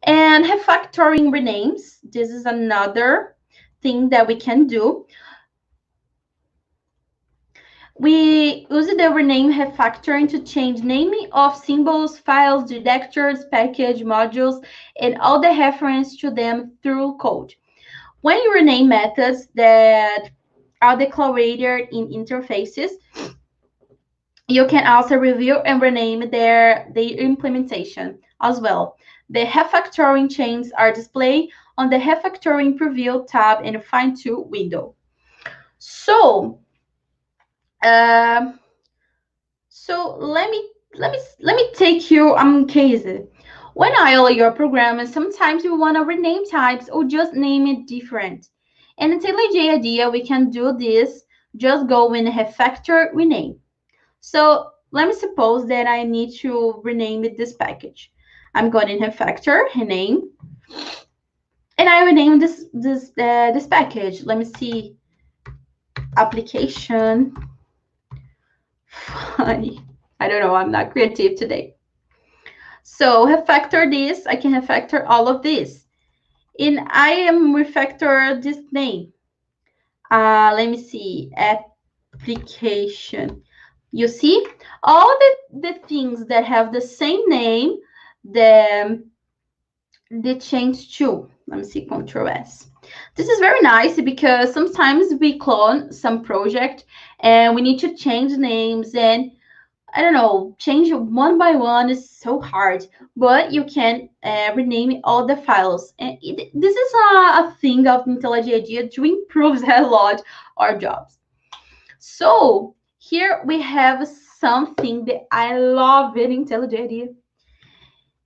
Speaker 3: And refactoring renames. This is another thing that we can do. We use the rename refactoring to change naming of symbols, files, directories, package, modules, and all the reference to them through code. When you rename methods that are declared in interfaces, you can also review and rename their implementation as well. The refactoring chains are displayed on the refactoring preview tab in the Find Tool window. So, let me take you case. When I oil your program, and sometimes you want to rename types or just name it different. And in IntelliJ idea, we can do this. Just go in refactor rename. So let me suppose that I need to rename it this package. I'm going in refactor rename, and I rename this package. Let me see, application. Funny. I don't know. I'm not creative today. So refactor this. I can refactor all of this. And I am refactor this name. Let me see. Application. You see? All the things that have the same name, the change to. Let me see. Control S. This is very nice because sometimes we clone some project and we need to change names, and I don't know, change one by one is so hard, but you can rename all the files. And this is a thing of IntelliJ idea to improve a lot our jobs. So here we have something that I love in IntelliJ idea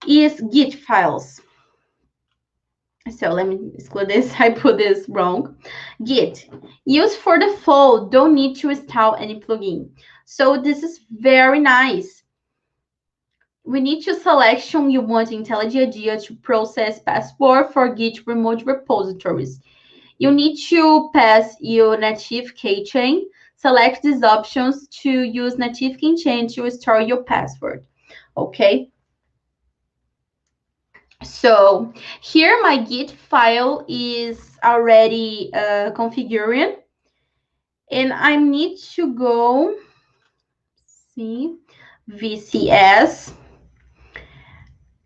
Speaker 3: is Git files. So let me exclude this. I put this wrong. Git. Use for the flow. Don't need to install any plugin. So this is very nice. We need to selection you want IntelliJ idea to process password for Git remote repositories. You need to pass your native keychain. Select these options to use native keychain to store your password. Okay. So here my Git file is already configured, and I need to go see VCS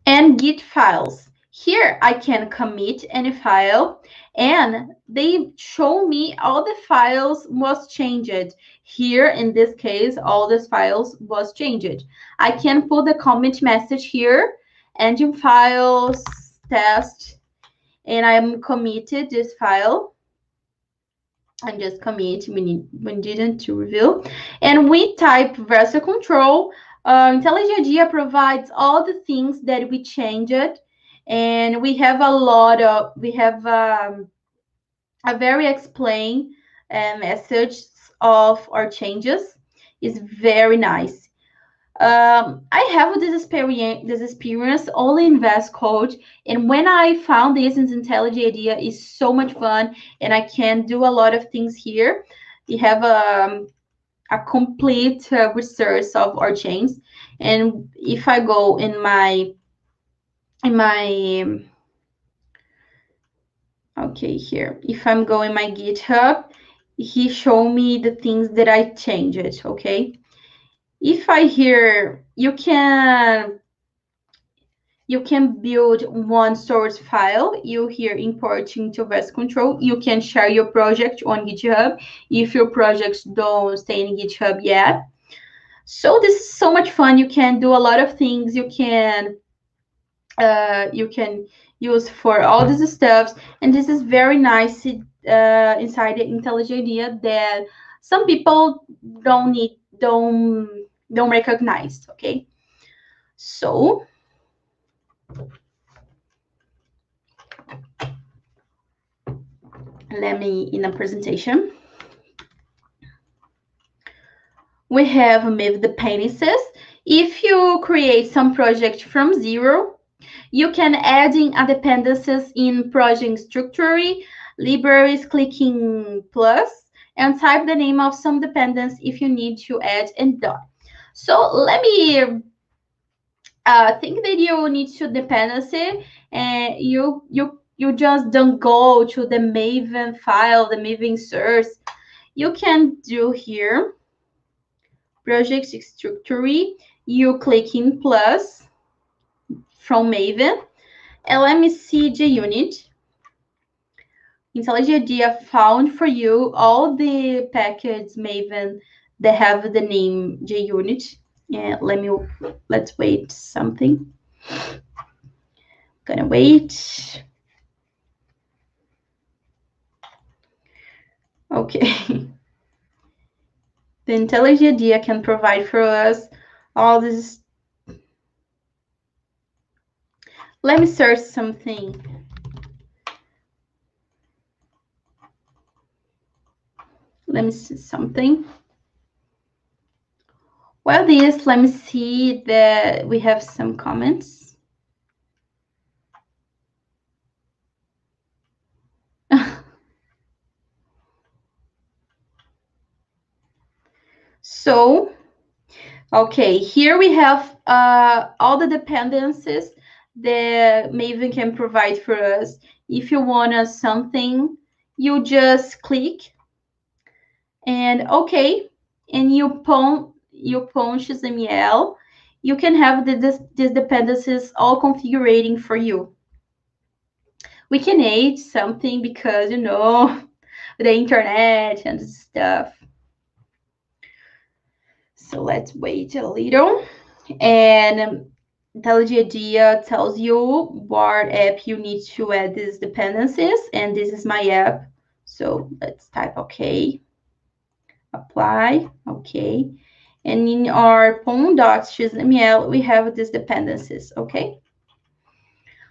Speaker 3: and Git files. Here I can commit any file, and they show me all the files was changed. Here in this case, all these files was changed. I can put the commit message here, engine files, test, and I'm committed this file. I'm just commit. We didn't to review, and we type version control. IntelliJ idea provides all the things that we changed, and we have a very explained message of our changes. It's very nice. I have this experience only in VS Code, and when I found this in IntelliJ idea, is so much fun, and I can do a lot of things here. We have a complete resource of our chains, and if I go in my okay here, if I'm going my GitHub, he show me the things that I changed. Okay. If I here, you can You can build one source file. You here importing to version control. You can share your project on GitHub if your projects don't stay in GitHub yet. So this is so much fun. You can do a lot of things. You can use for all these stuffs, and this is very nice inside the IntelliJ idea that some people don't recognize. Okay, so let me in a presentation. We have maybe dependencies. If you create some project from zero, you can add in a dependencies in project structure, libraries, clicking plus, and type the name of some dependence if you need to add and done. So let me think that you need to dependency, and you just don't go to the Maven file, the Maven source. You can do here project structure. You click in plus from Maven, and let me see the unit. IntelliJ idea found for you all the packages Maven that have the name JUnit. And let's wait something. Gonna wait. Okay. The IntelliJ idea can provide for us all this. Let me search something. Let me see something. Well, this, let me see that we have some comments. So, okay, here we have all the dependencies that Maven can provide for us. If you want something, you just click and okay, and you punch XML. You can have these dependencies all configuring for you. We can add something because, the internet and stuff. So let's wait a little. And IntelliJ idea tells you what app you need to add these dependencies. And this is my app. So let's type OK. Apply. OK. And in our pom.xml, we have these dependencies. OK.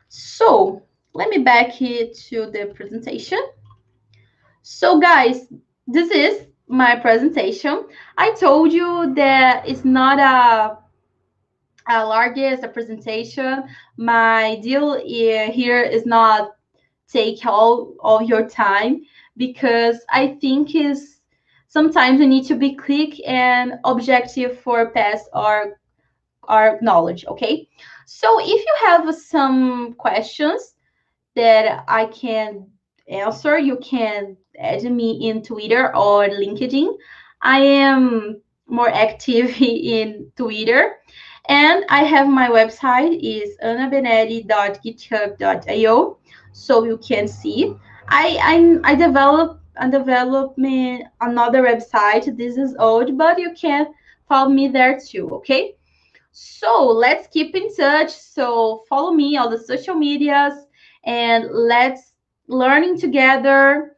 Speaker 3: So let me back here to the presentation. So guys, this is my presentation. I told you that it's not a largest presentation. My deal here is not take all your time, because I think is sometimes we need to be quick and objective for pass our knowledge. Okay, so if you have some questions that I can answer, you can add me in Twitter or LinkedIn. I am more active in Twitter. And I have my website is annabenetti.github.io, so you can see. I developed me another website. This is old, but you can follow me there too. Okay. So let's keep in touch. So follow me on the social medias and let's learning together.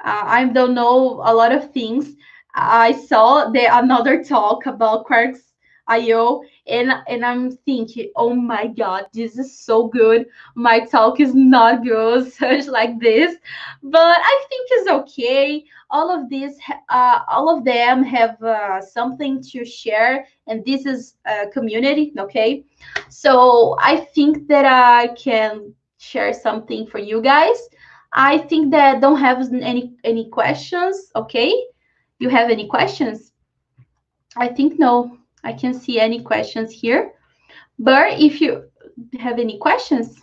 Speaker 3: I don't know a lot of things. I saw the another talk about Quarks IO, and I'm thinking, oh my god, this is so good. My talk is not good, such like this, but I think it's okay. All of them have something to share, and this is a community, okay? So I think that I can share something for you guys. I think that don't have any questions. Okay, you have any questions? I think no. I can see any questions here. But if you have any questions,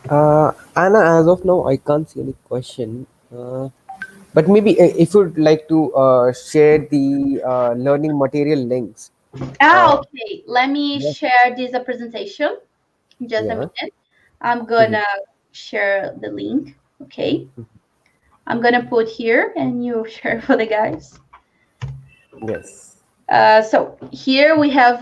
Speaker 1: Anna, as of now, I can't see any question. But maybe if you'd like to share the learning material links, Uh,
Speaker 3: Okay. Let me
Speaker 1: yes.
Speaker 3: share this presentation. Just a
Speaker 1: Yeah.
Speaker 3: minute. I'm
Speaker 1: Mhm.
Speaker 3: gonna share the link. Okay. I'm gonna put here and you share for the guys.
Speaker 1: Yes.
Speaker 3: So here we have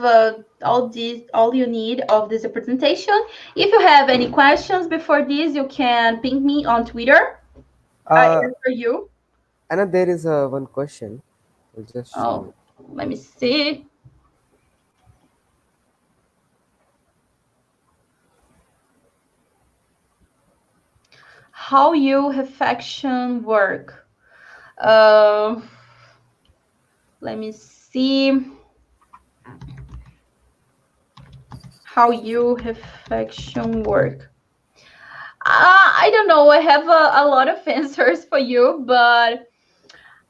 Speaker 3: all you need of this presentation. If you have any questions before this, you can ping me on Twitter. I
Speaker 1: Uh,
Speaker 3: answer you.
Speaker 1: Anna, there is one question. I'll just show
Speaker 3: Oh,
Speaker 1: it.
Speaker 3: let me see how you affection work. Uh, Let me see how you affection work. I don't know. I have a lot of answers for you, but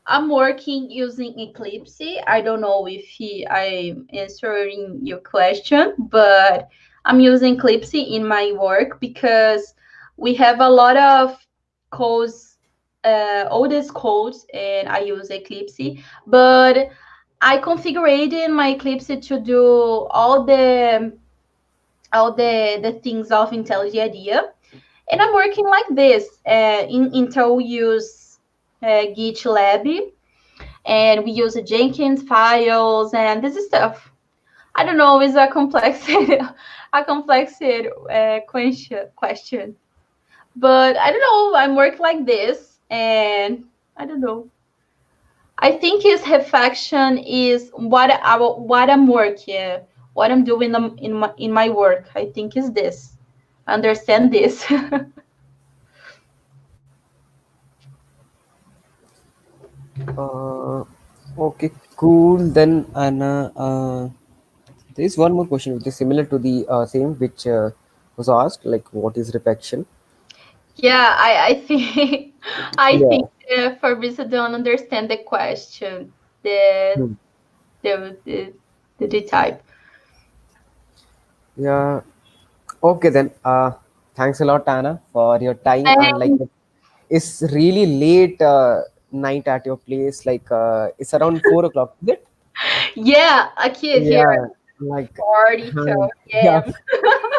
Speaker 3: I'm working using Eclipse. I don't know if I'm answering your question, but I'm using Eclipse in my work because we have a lot of codes, oldest codes, and I use Eclipse. But I configured my Eclipse to do all the things of IntelliJ IDEA, and I'm working like this. In Intel, we use GitLab, and we use Jenkins files and this stuff. I don't know, it's a complex, a complex question, but I don't know. I'm working like this, and I don't know. I think his reflection is what I'm working, what I'm doing in my work. I think is this. Understand this.
Speaker 1: Uh, okay, cool. Then, Anna, there is one more question which is similar to the same which was asked, like what is reflection?
Speaker 3: Yeah, I think I
Speaker 1: Yeah.
Speaker 3: think Fabrice don't understand the question. The
Speaker 1: Hmm.
Speaker 3: the the, the type.
Speaker 1: Yeah. Okay then. Thanks a lot, Anna, for your time. And like,
Speaker 3: And
Speaker 1: it's really late night at your place. Like, it's around 4 o'clock. Is it?
Speaker 3: yeah, a kid here,
Speaker 1: Yeah. Like,
Speaker 3: 42
Speaker 1: yeah.
Speaker 3: a.m.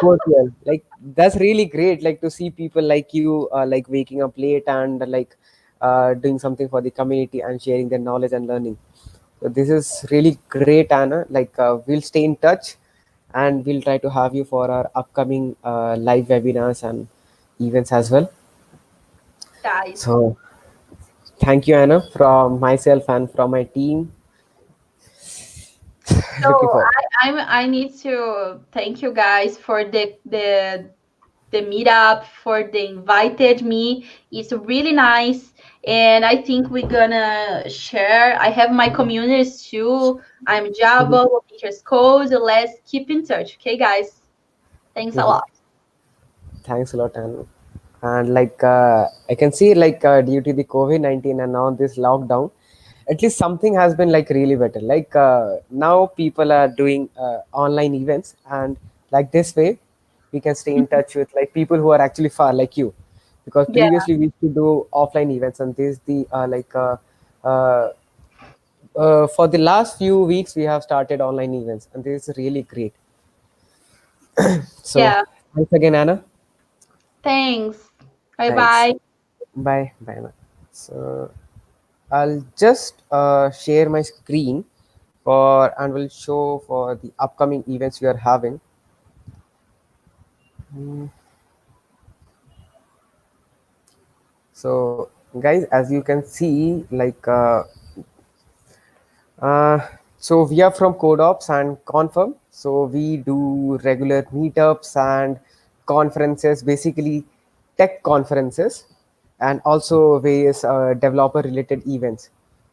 Speaker 1: 4 p.m. Like that's really great. Like to see people like you, like waking up late and like doing something for the community and sharing their knowledge and learning. So this is really great, Anna. Like we'll stay in touch, and we'll try to have you for our upcoming live webinars and events as well.
Speaker 3: Guys.
Speaker 1: So thank you, Anna, from myself and from my team.
Speaker 3: So
Speaker 1: Looking forward.
Speaker 3: I need to thank you guys for the meetup, for the invited me. It's really nice, and I think we're gonna share. I have my communities too. I'm
Speaker 1: Mhm,
Speaker 3: Java, Teachers Code. Let's keep in touch, okay, guys? Thanks a
Speaker 1: mhm.
Speaker 3: lot.
Speaker 1: Thanks a lot, Anna. And like I can see, like due to the COVID-19 and now this lockdown, at least something has been like really better. Like now people are doing online events, and like this way we can stay in touch with like people who are actually far, like you, because
Speaker 3: Yeah,
Speaker 1: previously we used to do offline events, and this the uh, for the last few weeks we have started online events, and this is really great. So
Speaker 3: yeah.
Speaker 1: thanks again, Anna.
Speaker 3: Thanks. Bye
Speaker 1: Thanks.
Speaker 3: bye.
Speaker 1: Bye, Anna. So I'll just share my screen for and will show for the upcoming events we are having. Mm, So, guys, as you can see, like uh, so we are from CodeOps and Confirm. So we do regular meetups and conferences, basically tech conferences, and also various developer-related events.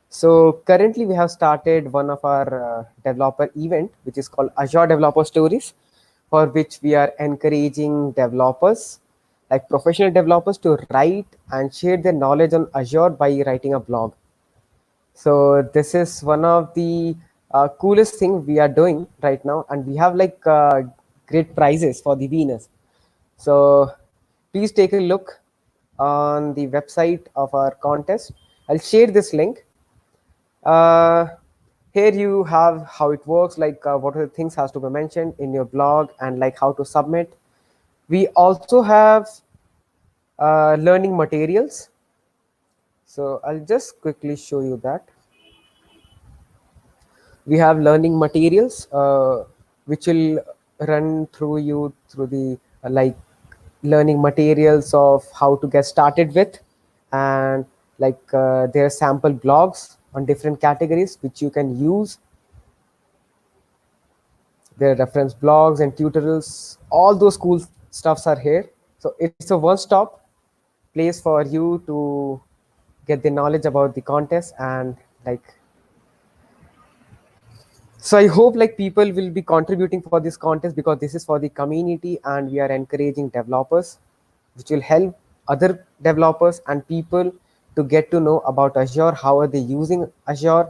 Speaker 1: So currently we have started one of our developer event, which is called Azure Developer Stories, for which we are encouraging developers, like professional developers, to write and share their knowledge on Azure by writing a blog. So this is one of the coolest thing we are doing right now, and we have like great prizes for the winners. So please take a look on the website of our contest. I'll share this link. Uh, Here you have how it works, like what are the things has to be mentioned in your blog and like how to submit. We also have learning materials. So I'll just quickly show you that. We have learning materials which will run through you through the like learning materials of how to get started with, and like there are sample blogs on different categories which you can use. There are reference blogs and tutorials, all those cool stuffs are here. So it's a one stop place for you to get the knowledge about the contest. And like, so I hope like people will be contributing for this contest, because this is for the community and we are encouraging developers, which will help other developers and people to get to know about Azure, how are they using Azure,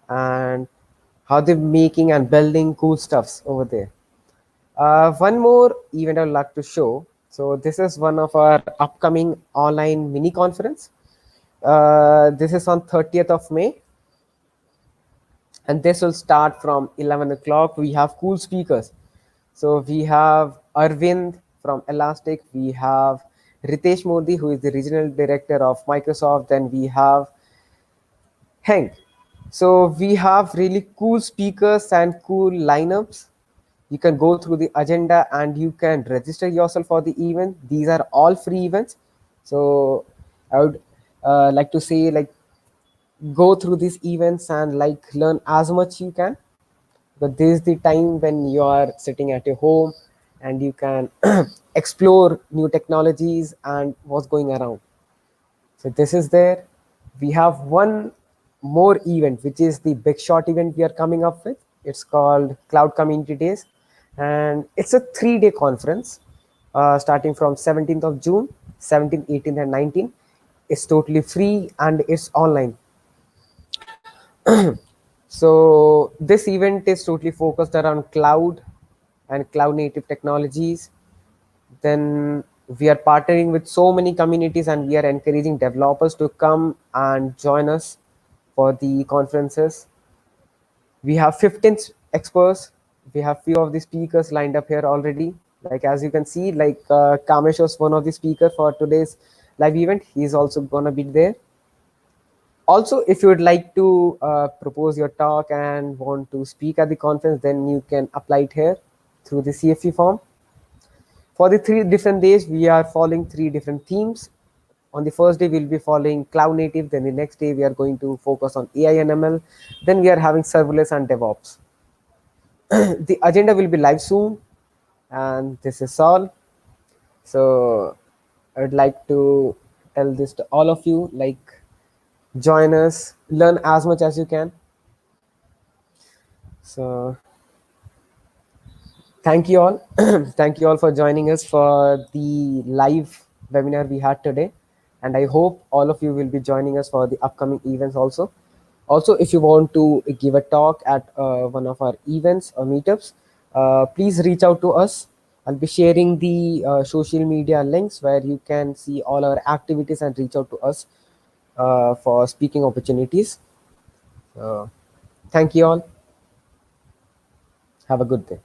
Speaker 1: and how they're making and building cool stuffs over there. One more event I'd like to show. So this is one of our upcoming online mini conference. This is on 30th of May, and this will start from 11 o'clock. We have cool speakers. So we have Arvind from Elastic. We have Ritesh Modi, who is the regional director of Microsoft. Then we have Hank. So we have really cool speakers and cool lineups. You can go through the agenda and you can register yourself for the event. These are all free events. So I would like to say, like, go through these events and like learn as much you can, but this is the time when you are sitting at your home and you can explore new technologies and what's going around. So this is there. We have one more event, which is the big short event we are coming up with. It's called Cloud Community Days, and it's a 3-day conference starting from 17th of June, 17th, 18th, and 19th. It's totally free and it's online. So this event is totally focused around cloud and cloud native technologies. Then we are partnering with so many communities and we are encouraging developers to come and join us for the conferences. We have 15 experts. We have few of the speakers lined up here already. Like as you can see, like Kamesh was one of the speakers for today's live event. He's also gonna be there. Also, if you would like to propose your talk and want to speak at the conference, then you can apply it here through the CFE form. For the 3 different days, we are following 3 different themes. On the first day, we'll be following cloud native. Then the next day, we are going to focus on AI and ML. Then we are having serverless and DevOps. The agenda will be live soon. And this is all. So I would like to tell this to all of you, like, join us, learn as much as you can. So thank you all. Thank you all for joining us for the live webinar we had today. And I hope all of you will be joining us for the upcoming events also. Also, if you want to give a talk at one of our events or meetups, please reach out to us. I'll be sharing the social media links where you can see all our activities and reach out to us for speaking opportunities. Thank you all. Have a good day.